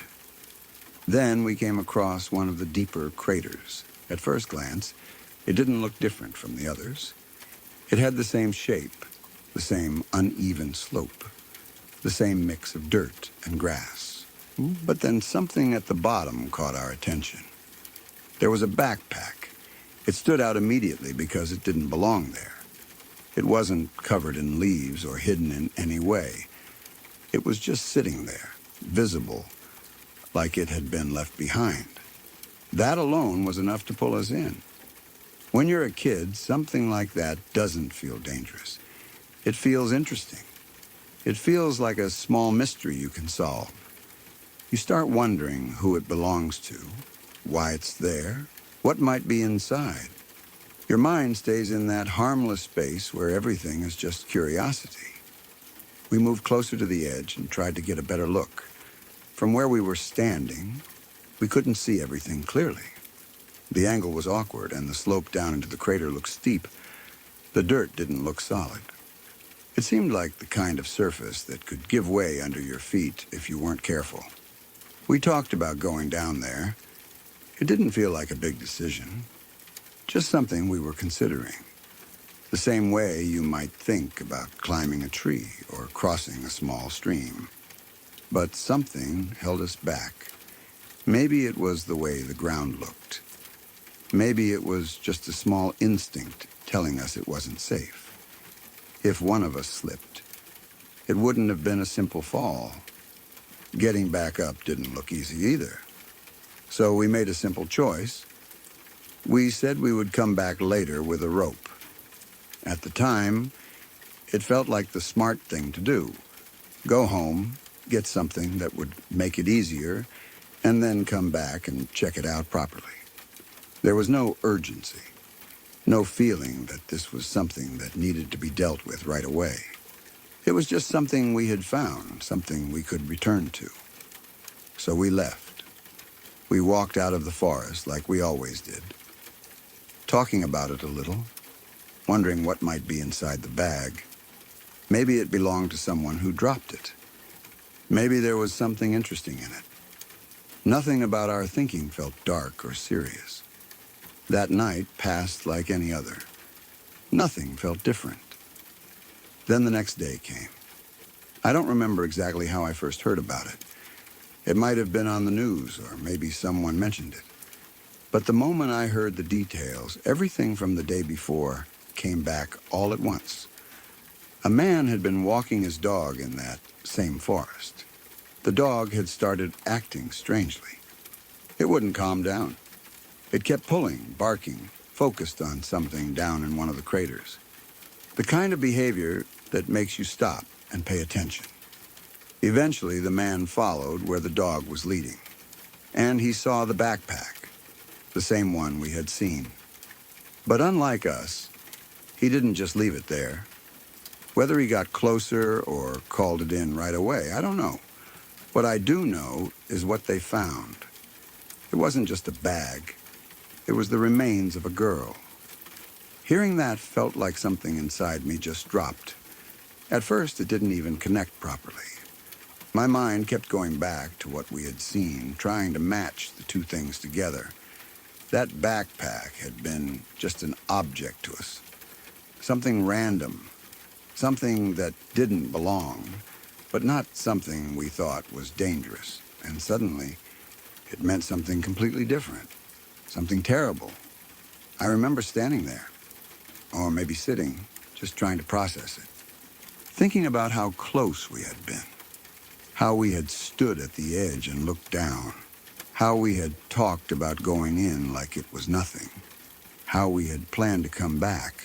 Then we came across one of the deeper craters. At first glance, it didn't look different from the others. It had the same shape, the same uneven slope, the same mix of dirt and grass. But then something at the bottom caught our attention. There was a backpack. It stood out immediately because it didn't belong there. It wasn't covered in leaves or hidden in any way. It was just sitting there, visible, like it had been left behind. That alone was enough to pull us in. When you're a kid, something like that doesn't feel dangerous. It feels interesting. It feels like a small mystery you can solve. You start wondering who it belongs to, why it's there, what might be inside. Your mind stays in that harmless space where everything is just curiosity. We moved closer to the edge and tried to get a better look. From where we were standing, we couldn't see everything clearly. The angle was awkward and the slope down into the crater looked steep. The dirt didn't look solid. It seemed like the kind of surface that could give way under your feet if you weren't careful. We talked about going down there. It didn't feel like a big decision, just something we were considering. The same way you might think about climbing a tree or crossing a small stream. But something held us back. Maybe it was the way the ground looked. Maybe it was just a small instinct telling us it wasn't safe. If one of us slipped, it wouldn't have been a simple fall. Getting back up didn't look easy either. So we made a simple choice. We said we would come back later with a rope. At the time, it felt like the smart thing to do. Go home, get something that would make it easier, and then come back and check it out properly. There was no urgency, no feeling that this was something that needed to be dealt with right away. It was just something we had found, something we could return to. So we left. We walked out of the forest like we always did, talking about it a little, wondering what might be inside the bag. Maybe it belonged to someone who dropped it. Maybe there was something interesting in it. Nothing about our thinking felt dark or serious. That night passed like any other. Nothing felt different. Then the next day came. I don't remember exactly how I first heard about it. It might have been on the news, or maybe someone mentioned it. But the moment I heard the details, everything from the day before came back all at once. A man had been walking his dog in that same forest. The dog had started acting strangely. It wouldn't calm down. It kept pulling, barking, focused on something down in one of the craters. The kind of behavior that makes you stop and pay attention. Eventually, the man followed where the dog was leading, and he saw the backpack, the same one we had seen. But unlike us, he didn't just leave it there. Whether he got closer or called it in right away, I don't know. What I do know is what they found. It wasn't just a bag. It was the remains of a girl. Hearing that felt like something inside me just dropped. At first, it didn't even connect properly. My mind kept going back to what we had seen, trying to match the two things together. That backpack had been just an object to us. Something random. Something that didn't belong, but not something we thought was dangerous. And suddenly, it meant something completely different. Something terrible. I remember standing there, or maybe sitting, just trying to process it. Thinking about how close we had been. How we had stood at the edge and looked down. How we had talked about going in like it was nothing. How we had planned to come back.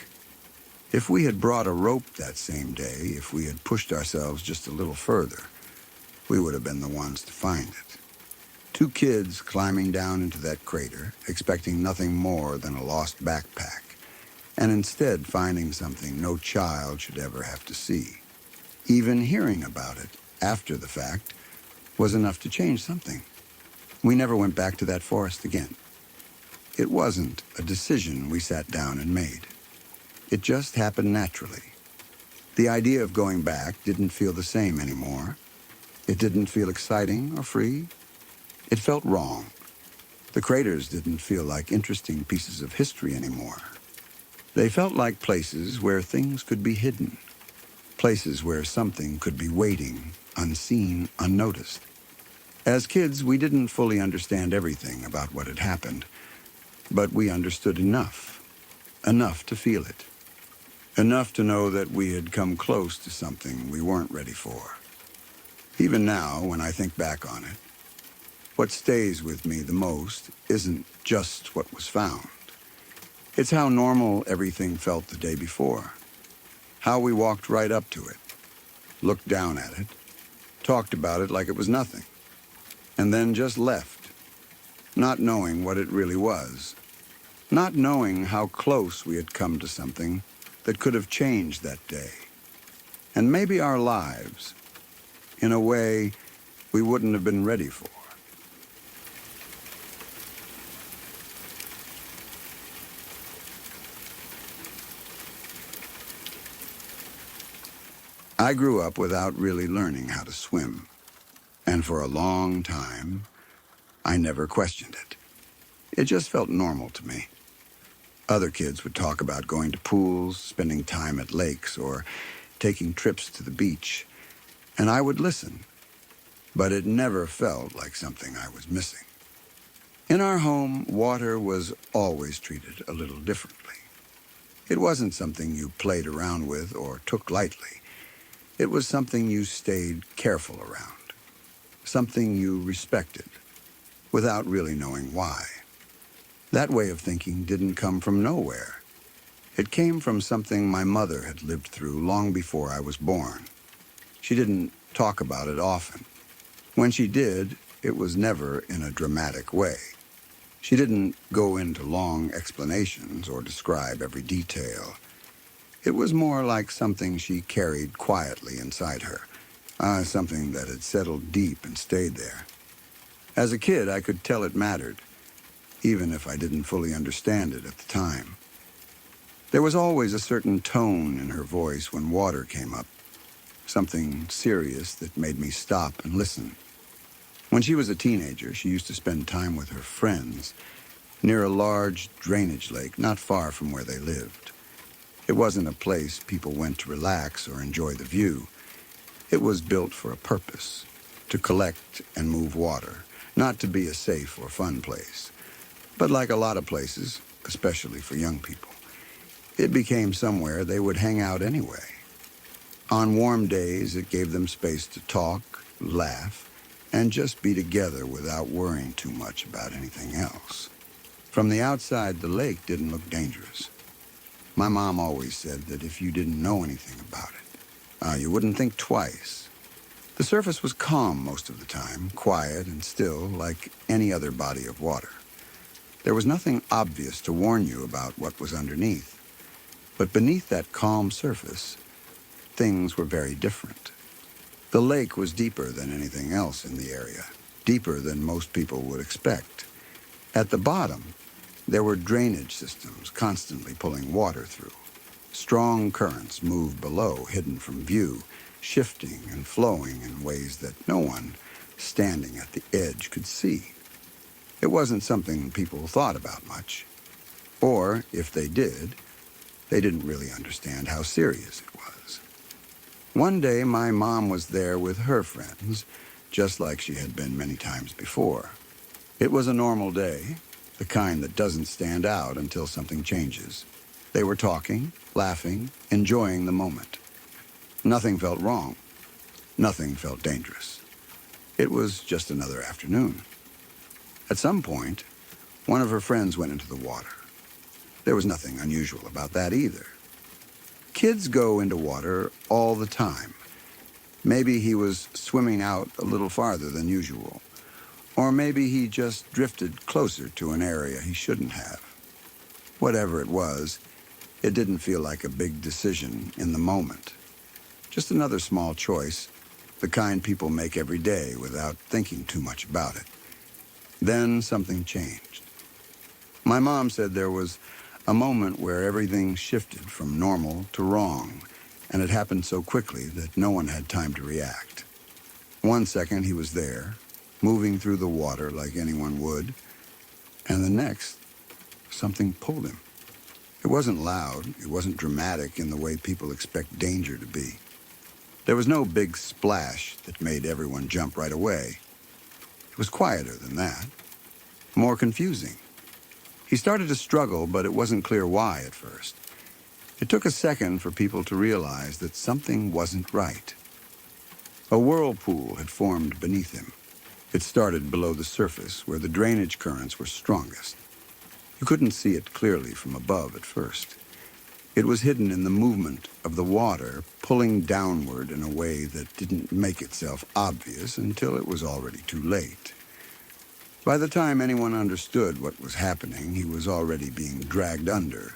If we had brought a rope that same day, if we had pushed ourselves just a little further, we would have been the ones to find it. Two kids climbing down into that crater, expecting nothing more than a lost backpack, and instead finding something no child should ever have to see. Even hearing about it after the fact was enough to change something. We never went back to that forest again. It wasn't a decision we sat down and made. It just happened naturally. The idea of going back didn't feel the same anymore. It didn't feel exciting or free. It felt wrong. The craters didn't feel like interesting pieces of history anymore. They felt like places where things could be hidden, places where something could be waiting, unseen, unnoticed. As kids, we didn't fully understand everything about what had happened, but we understood enough to feel it, enough to know that we had come close to something we weren't ready for. Even now, when I think back on it, what stays with me the most isn't just what was found. It's how normal everything felt the day before, how we walked right up to it, looked down at it, talked about it like it was nothing, and then just left, not knowing what it really was, not knowing how close we had come to something that could have changed that day, and maybe our lives, in a way we wouldn't have been ready for. I grew up without really learning how to swim, and for a long time, I never questioned it. It just felt normal to me. Other kids would talk about going to pools, spending time at lakes, or taking trips to the beach, and I would listen, but it never felt like something I was missing. In our home, water was always treated a little differently. It wasn't something you played around with or took lightly. It was something you stayed careful around, something you respected, without really knowing why. That way of thinking didn't come from nowhere. It came from something my mother had lived through long before I was born. She didn't talk about it often. When she did, it was never in a dramatic way. She didn't go into long explanations or describe every detail. It was more like something she carried quietly inside her, something that had settled deep and stayed there. As a kid, I could tell it mattered, even if I didn't fully understand it at the time. There was always a certain tone in her voice when water came up, something serious that made me stop and listen. When she was a teenager, she used to spend time with her friends near a large drainage lake not far from where they lived. It wasn't a place people went to relax or enjoy the view. It was built for a purpose, to collect and move water, not to be a safe or fun place. But like a lot of places, especially for young people, it became somewhere they would hang out anyway. On warm days, it gave them space to talk, laugh, and just be together without worrying too much about anything else. From the outside, the lake didn't look dangerous. My mom always said that if you didn't know anything about it, you wouldn't think twice. The surface was calm most of the time, quiet and still, like any other body of water. There was nothing obvious to warn you about what was underneath. But beneath that calm surface, things were very different. The lake was deeper than anything else in the area, deeper than most people would expect. At the bottom, there were drainage systems constantly pulling water through. Strong currents moved below, hidden from view, shifting and flowing in ways that no one standing at the edge could see. It wasn't something people thought about much. Or, if they did, they didn't really understand how serious it was. One day, my mom was there with her friends, just like she had been many times before. It was a normal day, the kind that doesn't stand out until something changes. They were talking, laughing, enjoying the moment. Nothing felt wrong. Nothing felt dangerous. It was just another afternoon. At some point, one of her friends went into the water. There was nothing unusual about that either. Kids go into water all the time. Maybe he was swimming out a little farther than usual. Or maybe he just drifted closer to an area he shouldn't have. Whatever it was, it didn't feel like a big decision in the moment. Just another small choice, the kind people make every day without thinking too much about it. Then something changed. My mom said there was a moment where everything shifted from normal to wrong, and it happened so quickly that no one had time to react. 1 second he was there, moving through the water like anyone would, and the next, something pulled him. It wasn't loud, it wasn't dramatic in the way people expect danger to be. There was no big splash that made everyone jump right away. It was quieter than that, more confusing. He started to struggle, but it wasn't clear why at first. It took a second for people to realize that something wasn't right. A whirlpool had formed beneath him. It started below the surface, where the drainage currents were strongest. You couldn't see it clearly from above at first. It was hidden in the movement of the water, pulling downward in a way that didn't make itself obvious until it was already too late. By the time anyone understood what was happening, he was already being dragged under.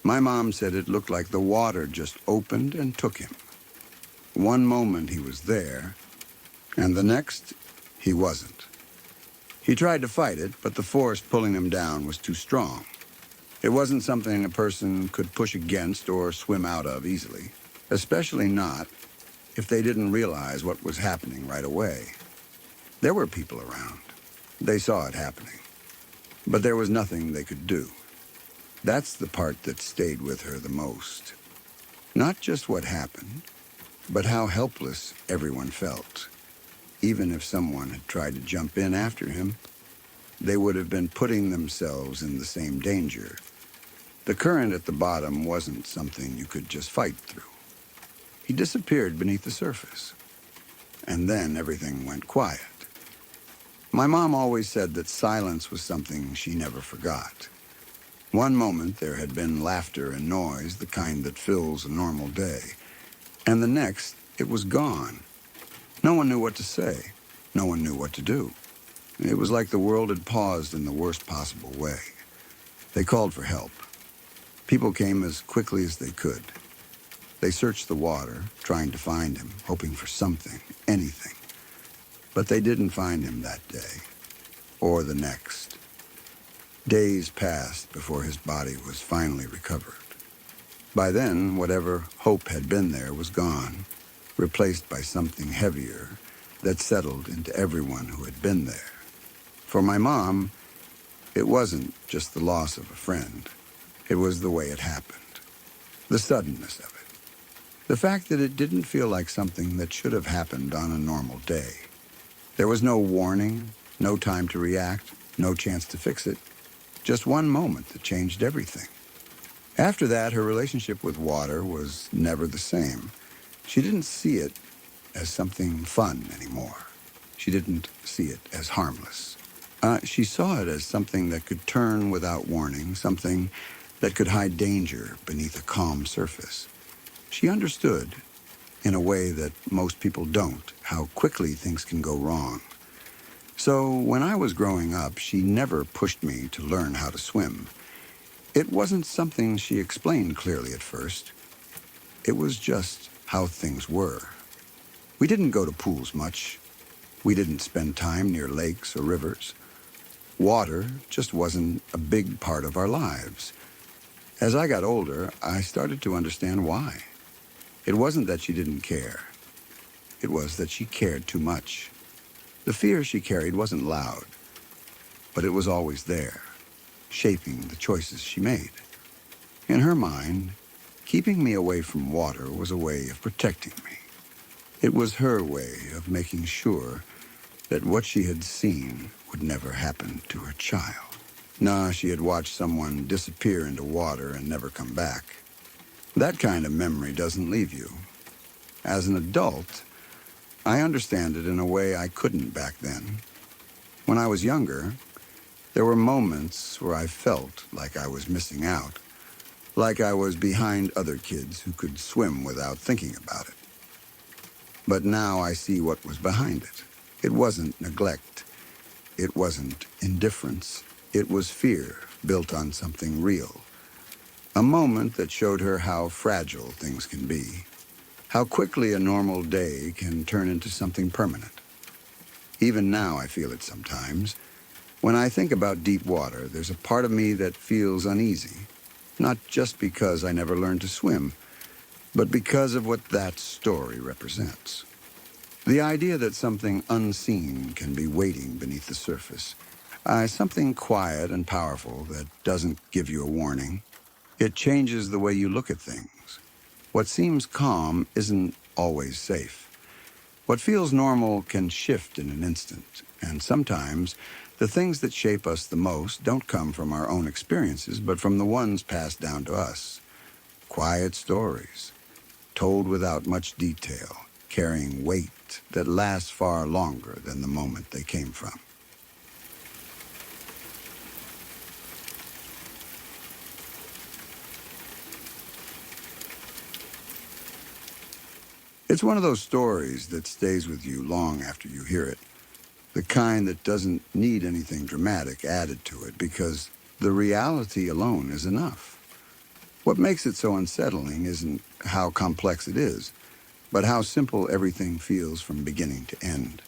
My mom said it looked like the water just opened and took him. One moment he was there, and the next, he wasn't. He tried to fight it, but the force pulling him down was too strong. It wasn't something a person could push against or swim out of easily, especially not if they didn't realize what was happening right away. There were people around. They saw it happening. But there was nothing they could do. That's the part that stayed with her the most. Not just what happened, but how helpless everyone felt. Even if someone had tried to jump in after him, they would have been putting themselves in the same danger. The current at the bottom wasn't something you could just fight through. He disappeared beneath the surface. And then everything went quiet. My mom always said that silence was something she never forgot. One moment there had been laughter and noise, the kind that fills a normal day. And the next, it was gone. No one knew what to say. No one knew what to do. It was like the world had paused in the worst possible way. They called for help. People came as quickly as they could. They searched the water, trying to find him, hoping for something, anything. But they didn't find him that day, or the next. Days passed before his body was finally recovered. By then, whatever hope had been there was gone, replaced by something heavier that settled into everyone who had been there. For my mom, it wasn't just the loss of a friend. It was the way it happened, the suddenness of it. The fact that it didn't feel like something that should have happened on a normal day. There was no warning, no time to react, no chance to fix it. Just one moment that changed everything. After that, her relationship with water was never the same. She didn't see it as something fun anymore. She didn't see it as harmless. She saw it as something that could turn without warning, something that could hide danger beneath a calm surface. She understood, in a way that most people don't, how quickly things can go wrong. So when I was growing up, she never pushed me to learn how to swim. It wasn't something she explained clearly at first. It was just how things were. We didn't go to pools much. We didn't spend time near lakes or rivers. Water just wasn't a big part of our lives. As I got older, I started to understand why. It wasn't that she didn't care. It was that she cared too much. The fear she carried wasn't loud, but it was always there, shaping the choices she made. In her mind, keeping me away from water was a way of protecting me. It was her way of making sure that what she had seen would never happen to her child. She had watched someone disappear into water and never come back. That kind of memory doesn't leave you. As an adult, I understand it in a way I couldn't back then. When I was younger, there were moments where I felt like I was missing out, like I was behind other kids who could swim without thinking about it. But now I see what was behind it. It wasn't neglect. It wasn't indifference. It was fear built on something real. A moment that showed her how fragile things can be, How quickly a normal day can turn into something permanent. Even now I feel it sometimes. When I think about deep water, there's a part of me that feels uneasy. Not just because I never learned to swim, but because of what that story represents. The idea that something unseen can be waiting beneath the surface. Something quiet and powerful that doesn't give you a warning. It changes the way you look at things. What seems calm isn't always safe. What feels normal can shift in an instant, and sometimes the things that shape us the most don't come from our own experiences, but from the ones passed down to us. Quiet stories, told without much detail, carrying weight that lasts far longer than the moment they came from. It's one of those stories that stays with you long after you hear it. The kind that doesn't need anything dramatic added to it because the reality alone is enough. What makes it so unsettling isn't how complex it is, but how simple everything feels from beginning to end.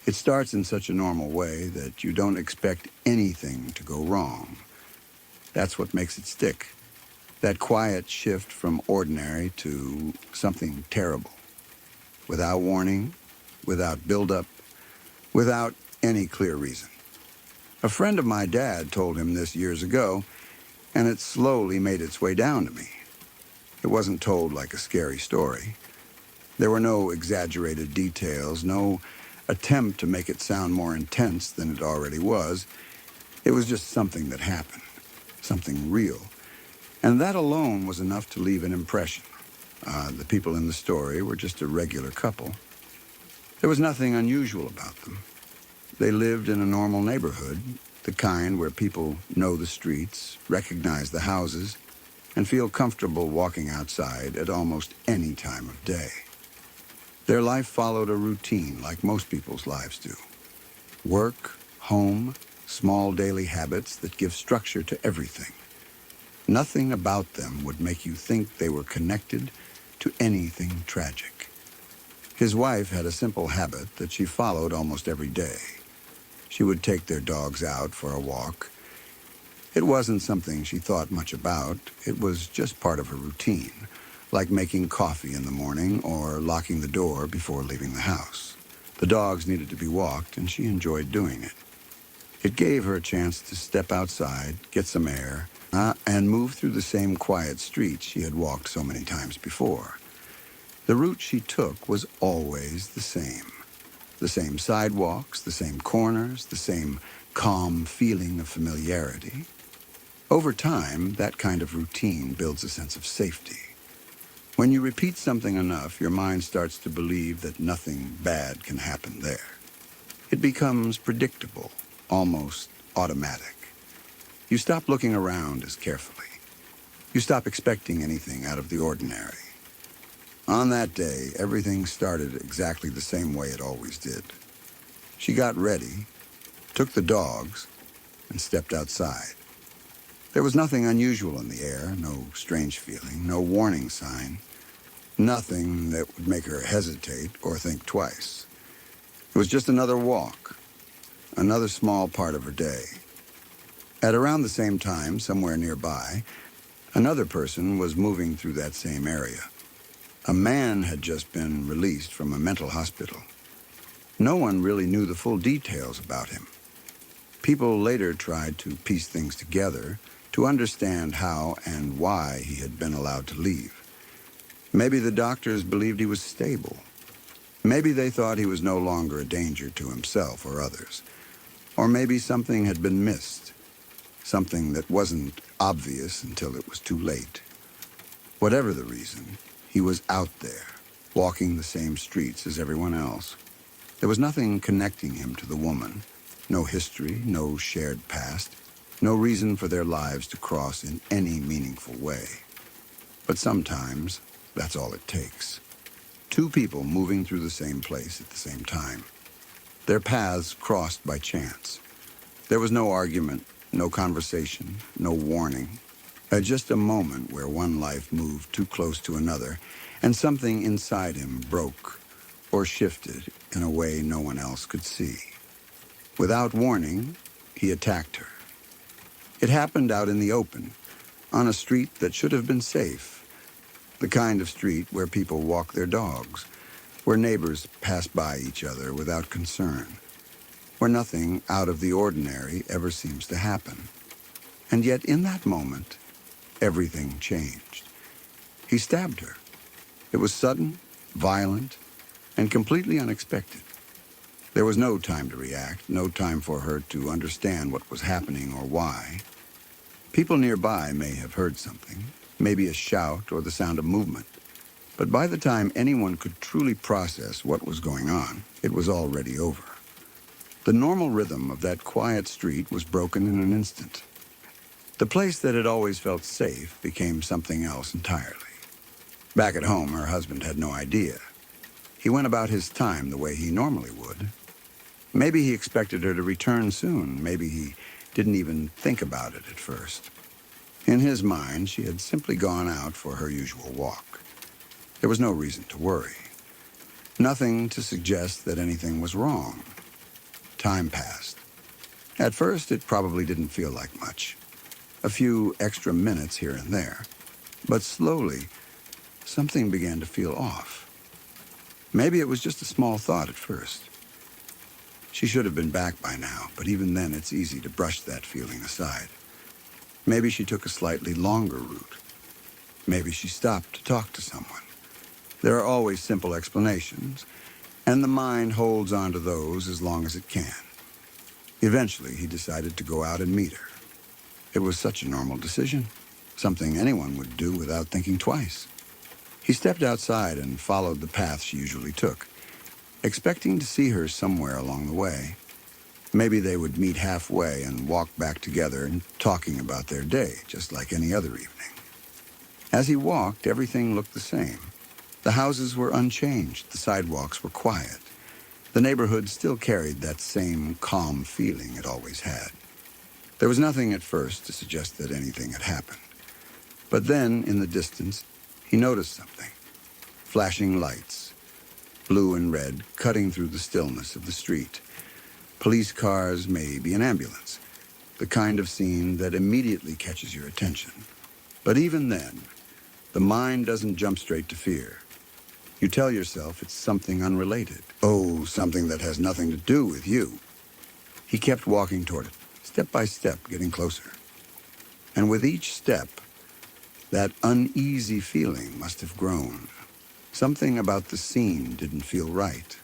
It starts in such a normal way that you don't expect anything to go wrong. That's what makes it stick. That quiet shift from ordinary to something terrible. Without warning, without buildup, without any clear reason. A friend of my dad told him this years ago, and it slowly made its way down to me. It wasn't told like a scary story. There were no exaggerated details, no attempt to make it sound more intense than it already was. It was just something that happened, something real. And that alone was enough to leave an impression. The people in the story were just a regular couple. There was nothing unusual about them. They lived in a normal neighborhood, the kind where people know the streets, recognize the houses, and feel comfortable walking outside at almost any time of day. Their life followed a routine like most people's lives do. Work, home, small daily habits that give structure to everything. Nothing about them would make you think they were connected to anything tragic. His wife had a simple habit that she followed almost every day. She would take their dogs out for a walk. It wasn't something she thought much about. It was just part of her routine, like making coffee in the morning or locking the door before leaving the house. The dogs needed to be walked, and she enjoyed doing it. It gave her a chance to step outside, get some air, and move through the same quiet streets she had walked so many times before. The route she took was always the same. The same sidewalks, the same corners, the same calm feeling of familiarity. Over time, that kind of routine builds a sense of safety. When you repeat something enough, your mind starts to believe that nothing bad can happen there. It becomes predictable, almost automatic. You stop looking around as carefully. You stop expecting anything out of the ordinary. On that day, everything started exactly the same way it always did. She got ready, took the dogs, and stepped outside. There was nothing unusual in the air, no strange feeling, no warning sign, nothing that would make her hesitate or think twice. It was just another walk, another small part of her day. At around the same time, somewhere nearby, another person was moving through that same area. A man had just been released from a mental hospital. No one really knew the full details about him. People later tried to piece things together to understand how and why he had been allowed to leave. Maybe the doctors believed he was stable. Maybe they thought he was no longer a danger to himself or others. Or maybe something had been missed, something that wasn't obvious until it was too late. Whatever the reason, he was out there, walking the same streets as everyone else. There was nothing connecting him to the woman. No history, no shared past, no reason for their lives to cross in any meaningful way. But sometimes, that's all it takes. Two people moving through the same place at the same time. Their paths crossed by chance. There was no argument, no conversation, no warning. Just a moment where one life moved too close to another, and something inside him broke or shifted in a way no one else could see. Without warning, he attacked her. It happened out in the open, on a street that should have been safe, the kind of street where people walk their dogs, where neighbors pass by each other without concern, where nothing out of the ordinary ever seems to happen. And yet in that moment, everything changed. He stabbed her. It was sudden, violent, and completely unexpected. There was no time to react, no time for her to understand what was happening or why. People nearby may have heard something, maybe a shout or the sound of movement. But by the time anyone could truly process what was going on, it was already over. The normal rhythm of that quiet street was broken in an instant. The place that had always felt safe became something else entirely. Back at home, her husband had no idea. He went about his time the way he normally would. Maybe he expected her to return soon. Maybe he didn't even think about it at first. In his mind, she had simply gone out for her usual walk. There was no reason to worry. Nothing to suggest that anything was wrong. Time passed. At first, it probably didn't feel like much. A few extra minutes here and there. But slowly, something began to feel off. Maybe it was just a small thought at first. She should have been back by now, but even then it's easy to brush that feeling aside. Maybe she took a slightly longer route. Maybe she stopped to talk to someone. There are always simple explanations, and the mind holds on to those as long as it can. Eventually, he decided to go out and meet her. It was such a normal decision, something anyone would do without thinking twice. He stepped outside and followed the path she usually took, expecting to see her somewhere along the way. Maybe they would meet halfway and walk back together and talking about their day, just like any other evening. As he walked, everything looked the same. The houses were unchanged, the sidewalks were quiet. The neighborhood still carried that same calm feeling it always had. There was nothing at first to suggest that anything had happened. But then, in the distance, he noticed something. Flashing lights, blue and red, cutting through the stillness of the street. Police cars, maybe an ambulance. The kind of scene that immediately catches your attention. But even then, the mind doesn't jump straight to fear. You tell yourself it's something unrelated. Oh, something that has nothing to do with you. He kept walking toward it, step by step, getting closer. And with each step, that uneasy feeling must have grown. Something about the scene didn't feel right.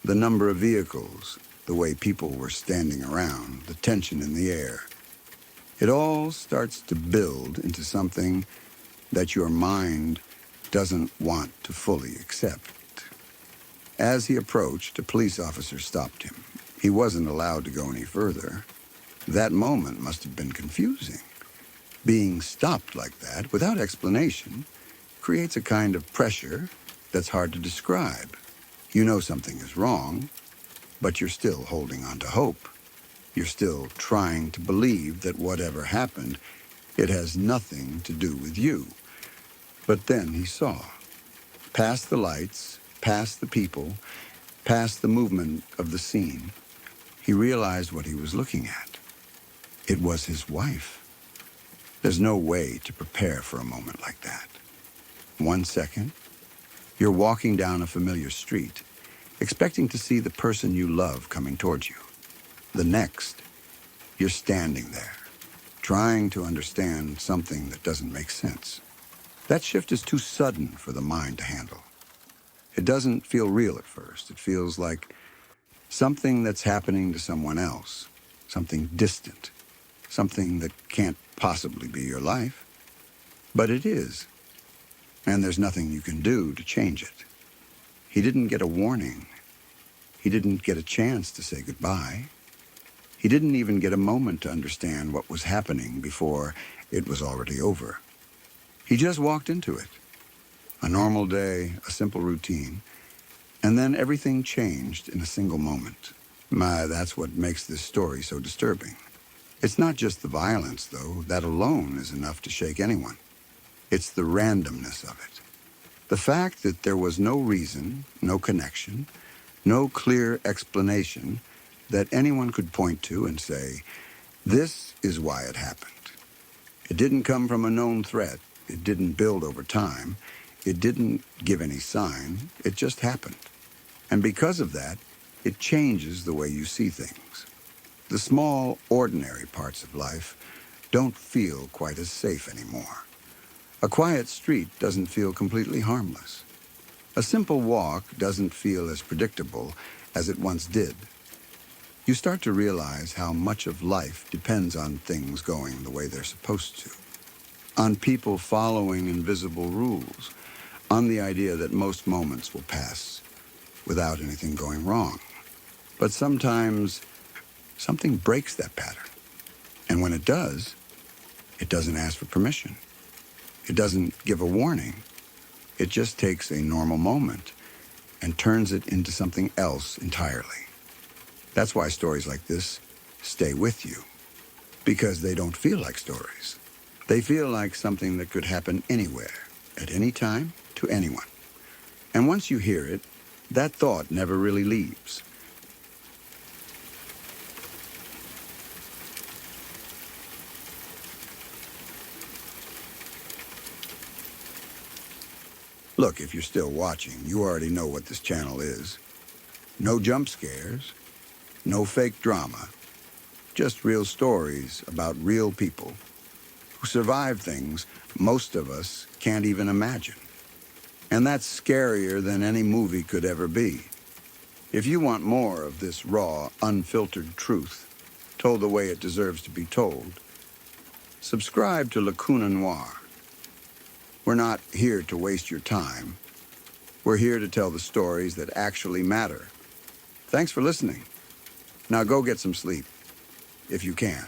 The number of vehicles, the way people were standing around, the tension in the air. It all starts to build into something that your mind doesn't want to fully accept. As he approached, a police officer stopped him. He wasn't allowed to go any further. That moment must have been confusing. Being stopped like that, without explanation, creates a kind of pressure that's hard to describe. You know something is wrong, but you're still holding on to hope. You're still trying to believe that whatever happened, it has nothing to do with you. But then he saw. Past the lights, past the people, past the movement of the scene, he realized what he was looking at. It was his wife. There's no way to prepare for a moment like that. 1 second, you're walking down a familiar street, expecting to see the person you love coming towards you. The next, you're standing there, trying to understand something that doesn't make sense. That shift is too sudden for the mind to handle. It doesn't feel real at first. It feels like something that's happening to someone else, something distant, something that can't possibly be your life. But it is, and there's nothing you can do to change it. He didn't get a warning. He didn't get a chance to say goodbye. He didn't even get a moment to understand what was happening before it was already over. He just walked into it. A normal day, a simple routine, and then everything changed in a single moment. That's what makes this story so disturbing. It's not just the violence, though. That alone is enough to shake anyone. It's the randomness of it. The fact that there was no reason, no connection, no clear explanation that anyone could point to and say, this is why it happened. It didn't come from a known threat. It didn't build over time. It didn't give any sign. It just happened. And because of that, it changes the way you see things. The small, ordinary parts of life don't feel quite as safe anymore. A quiet street doesn't feel completely harmless. A simple walk doesn't feel as predictable as it once did. You start to realize how much of life depends on things going the way they're supposed to, on people following invisible rules, on the idea that most moments will pass without anything going wrong. But sometimes something breaks that pattern. And when it does, it doesn't ask for permission. It doesn't give a warning. It just takes a normal moment and turns it into something else entirely. That's why stories like this stay with you, because they don't feel like stories. They feel like something that could happen anywhere, at any time, to anyone. And once you hear it, that thought never really leaves. Look, if you're still watching, you already know what this channel is. No jump scares, no fake drama, just real stories about real people who survive things most of us can't even imagine. And that's scarier than any movie could ever be. If you want more of this raw, unfiltered truth, told the way it deserves to be told, subscribe to Lacuna Noir. We're not here to waste your time. We're here to tell the stories that actually matter. Thanks for listening. Now go get some sleep, if you can.